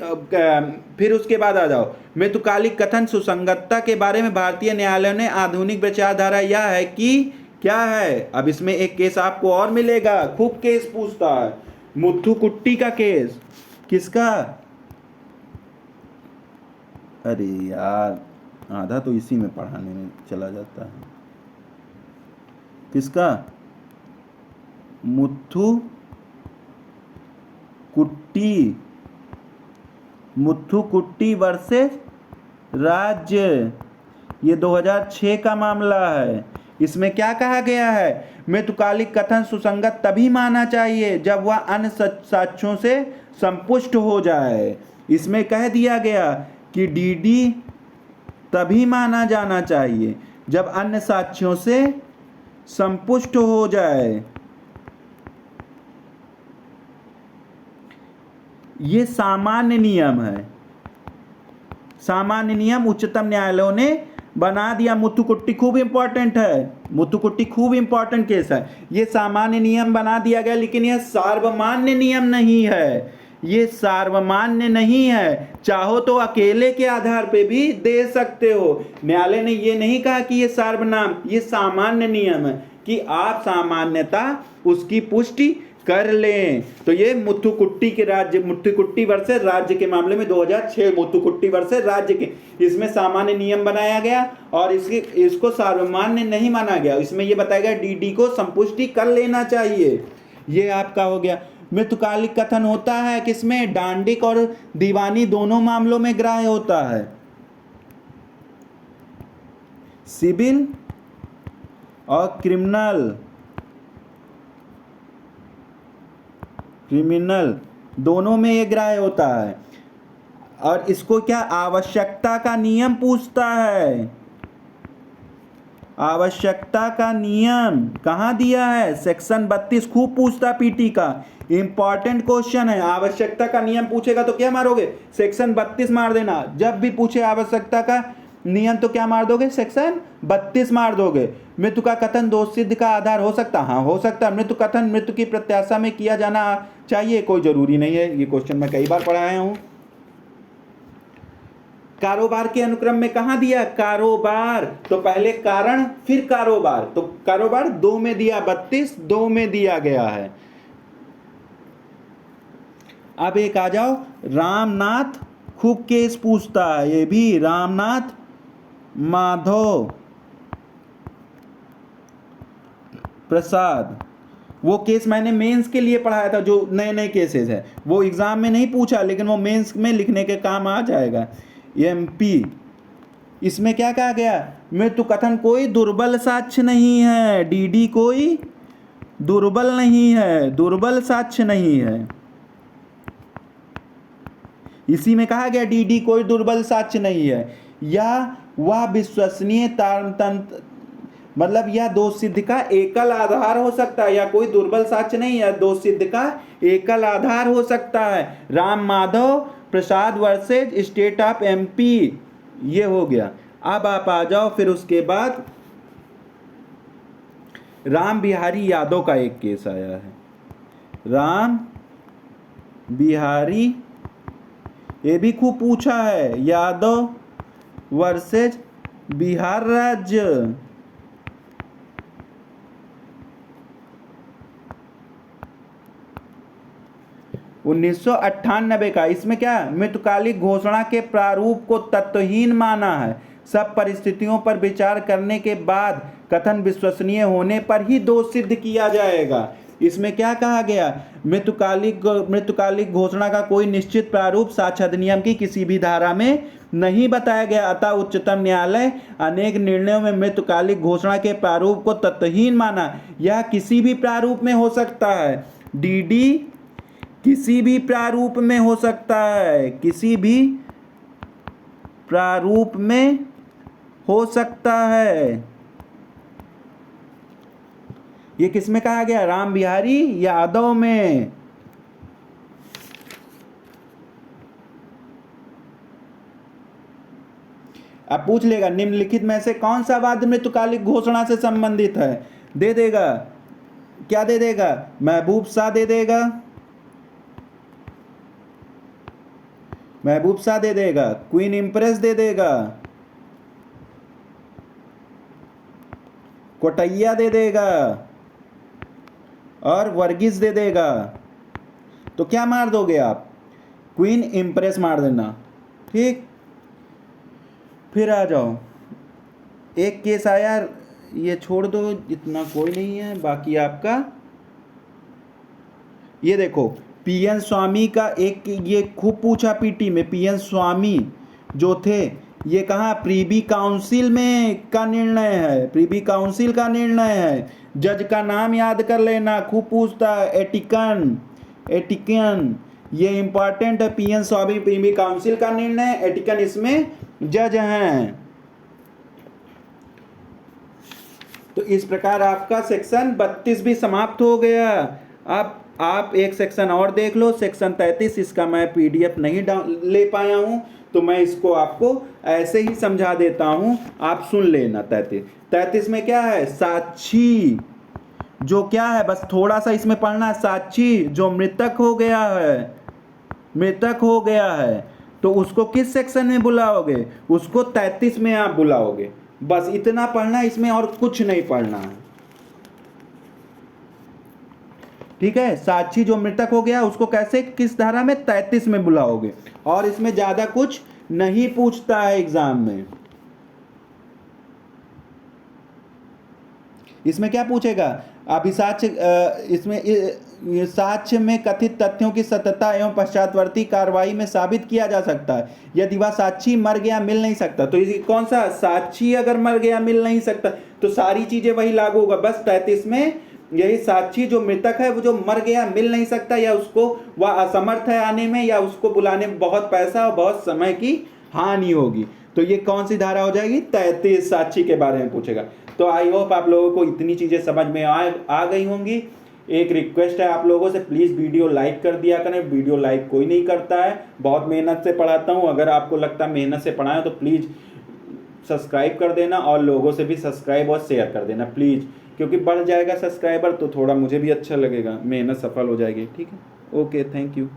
फिर उसके बाद आ जाओ, मृतकालिक कथन सुसंगतता के बारे में भारतीय न्यायालय ने आधुनिक विचारधारा यह है कि क्या है। अब इसमें एक केस आपको और मिलेगा, खूब केस पूछता है। मुथुकुट्टी का केस, किसका? अरे यार आधा तो इसी में पढ़ाने में चला जाता है। किसका? मुथुकुट्टी वर्सेस राज्य, ये 2006 का मामला है। इसमें क्या कहा गया है, मृतकालिक कथन सुसंगत तभी माना चाहिए जब वह अन्य साक्ष्यों से संपुष्ट हो जाए। इसमें कह दिया गया कि डीडी तभी माना जाना चाहिए जब अन्य साक्ष्यों से संपुष्ट हो जाए। ये सामान्य नियम है, सामान्य नियम उच्चतम न्यायालय ने बना दिया। मुथुकुट्टी खूब इंपॉर्टेंट है, मुथुकुट्टी खूब इंपॉर्टेंट केस है। ये सामान्य नियम बना दिया गया, लेकिन यह सार्वमान्य नियम नहीं है, ये सार्वमान्य नहीं है। चाहो तो अकेले के आधार पे भी दे सकते हो। न्यायालय ने ये नहीं कहा कि ये सार्वनाम, ये सामान्य नियम है कि आप सामान्यता उसकी पुष्टि कर लें। तो ये मुथुकुट्टी के राज्य, मुथुकुट्टी वर्सेस राज्य के मामले में 2006 मुथुकुट्टी वर्सेस राज्य के, इसमें सामान्य नियम बनाया गया और इसको सार्वमान्य नहीं माना गया। इसमें ये बताया गया डीडी को संपुष्टि कर लेना चाहिए। ये आपका हो गया। मृतकालिक कथन होता है किसमें, डांडिक और दीवानी दोनों मामलों में ग्राह्य होता है। सिविल और क्रिमिनल दोनों में ये ग्राह्य होता है। और इसको क्या आवश्यकता का नियम पूछता है। आवश्यकता का नियम कहाँ दिया है, सेक्शन 32। खूब पूछता पीटी का, इंपॉर्टेंट क्वेश्चन है। आवश्यकता का नियम पूछेगा तो क्या मारोगे, सेक्शन 32 मार देना। जब भी पूछे आवश्यकता का नियम तो क्या मार दोगे, सेक्शन 32 मार दोगे। मृत्यु का कथन दोष सिद्ध का आधार हो सकता, हाँ हो सकता। मृत्यु कथन मृत्यु की प्रत्याशा में किया जाना चाहिए, कोई जरूरी नहीं है। ये क्वेश्चन मैं कई बार पढ़ाया हूं। कारोबार के अनुक्रम में कहां दिया, कारोबार तो पहले कारण फिर कारोबार, तो कारोबार 2 में दिया, 32 2 में दिया गया है। अब एक आ जाओ, रामनाथ खूब केस पूछता है, ये भी रामनाथ माधव प्रसाद। वो केस मैंने मेंस के लिए पढ़ाया था, जो नए नए केसेस है। वो एग्जाम में नहीं पूछा, लेकिन वो मेंस में लिखने के काम आ जाएगा। एमपी, इसमें क्या कहा गया, मृत्यु कथन कोई दुर्बल साक्ष्य नहीं है। डीडी कोई दुर्बल नहीं है, दुर्बल साक्ष्य नहीं है। इसी में कहा गया डीडी कोई दुर्बल साक्ष्य नहीं है, या वह विश्वसनीय मतलब यह दोष सिद्ध का एकल आधार हो सकता है, या कोई दुर्बल साक्ष्य नहीं है, दोष सिद्ध का एकल आधार हो सकता है। Ram Madhav Prasad versus state of MP, ये हो गया। अब आप आ जाओ फिर उसके बाद राम बिहारी यादव का एक केस आया है। राम बिहारी, ये भी खूब पूछा है, यादव वर्सेज बिहार राज्य। 1998 का। इसमें क्या है, मृतकालिक घोषणा के प्रारूप को तत्वहीन माना है। सब परिस्थितियों पर विचार करने के बाद कथन विश्वसनीय होने पर ही दोष सिद्ध किया जाएगा। इसमें क्या कहा गया, मृतकालिक घोषणा का कोई निश्चित प्रारूप साक्ष्य अधिनियम की किसी भी धारा में नहीं बताया गया, अतः उच्चतम न्यायालय अनेक निर्णयों में मृतकालिक घोषणा के प्रारूप को तत्वहीन माना। यह किसी भी प्रारूप में हो सकता है, डीडी किसी भी प्रारूप में हो सकता है, किसी भी प्रारूप में हो सकता है। ये किसमें कहा गया, राम बिहारी यादव में। अब पूछ लेगा निम्नलिखित में से कौन सा वाद्य मृतकालिक घोषणा से संबंधित है, दे देगा, क्या दे देगा, महबूब शाह दे देगा, महबूब शाह दे देगा, क्वीन इम्प्रेस दे देगा, कोटैया दे देगा और वर्गीस दे देगा। तो क्या मार दोगे आप, क्वीन इम्प्रेस मार देना, ठीक। फिर आ जाओ, एक केस आया, ये छोड़ दो, इतना कोई नहीं है, बाकी आपका ये देखो पीएन स्वामी का एक, ये खूब पूछा पीटी में, पीएन स्वामी जो थे, ये कहाँ, प्रीवी काउंसिल में का निर्णय है, प्रीवी काउंसिल का निर्णय है। जज का नाम याद कर लेना, खूब पूछता है, एटिकन, एटिकन, ये इंपॉर्टेंट है। पीएन स्वामी प्रीवी काउंसिल का निर्णय, एटिकन इसमें जज हैं। तो इस प्रकार आपका सेक्शन 32 भी समाप्त हो गया। अब आप एक सेक्शन और देख लो, सेक्शन 33, इसका मैं पीडीएफ नहीं ले पाया हूं, तो मैं इसको आपको ऐसे ही समझा देता हूं, आप सुन लेना। 33 में क्या है, साक्षी जो क्या है, बस थोड़ा सा इसमें पढ़ना, साक्षी जो मृतक हो गया है, मृतक हो गया है, तो उसको किस सेक्शन में बुलाओगे, उसको 33 में आप बुलाओगे। बस इतना पढ़ना, इसमें और कुछ नहीं पढ़ना है, ठीक है। साक्षी जो मृतक हो गया उसको कैसे, किस धारा में, 33 में बुलाओगे, और इसमें ज्यादा कुछ नहीं पूछता है एग्जाम में। इसमें क्या पूछेगा, अभिसाक्ष्य, इसमें साक्ष्य में कथित तथ्यों की सत्यता एवं पश्चातवर्ती कार्रवाई में साबित किया जा सकता है यदि वह साक्षी मर गया, मिल नहीं सकता। तो ये कौन सा, साक्षी अगर मर गया, मिल नहीं सकता, तो सारी चीजें वही लागू होगा। बस 33 में यही, साक्षी जो मृतक है, वो जो मर गया, मिल नहीं सकता, या उसको वह असमर्थ है आने में, या उसको बुलाने में बहुत पैसा और बहुत समय की हानि होगी, तो ये कौन सी धारा हो जाएगी, 33, साक्षी के बारे में पूछेगा। तो आई होप आप लोगों को इतनी चीजें समझ में आ गई होंगी। एक रिक्वेस्ट है आप लोगों से, प्लीज वीडियो लाइक कर दिया करें, वीडियो लाइक कोई नहीं करता है, बहुत मेहनत से पढ़ाता हूँ। अगर आपको लगता है मेहनत से पढ़ाएं तो प्लीज सब्सक्राइब कर देना, और लोगों से भी सब्सक्राइब और शेयर कर देना प्लीज, क्योंकि बढ़ जाएगा सब्सक्राइबर तो थोड़ा मुझे भी अच्छा लगेगा, मेहनत सफल हो जाएगी, ठीक है। Okay, thank you.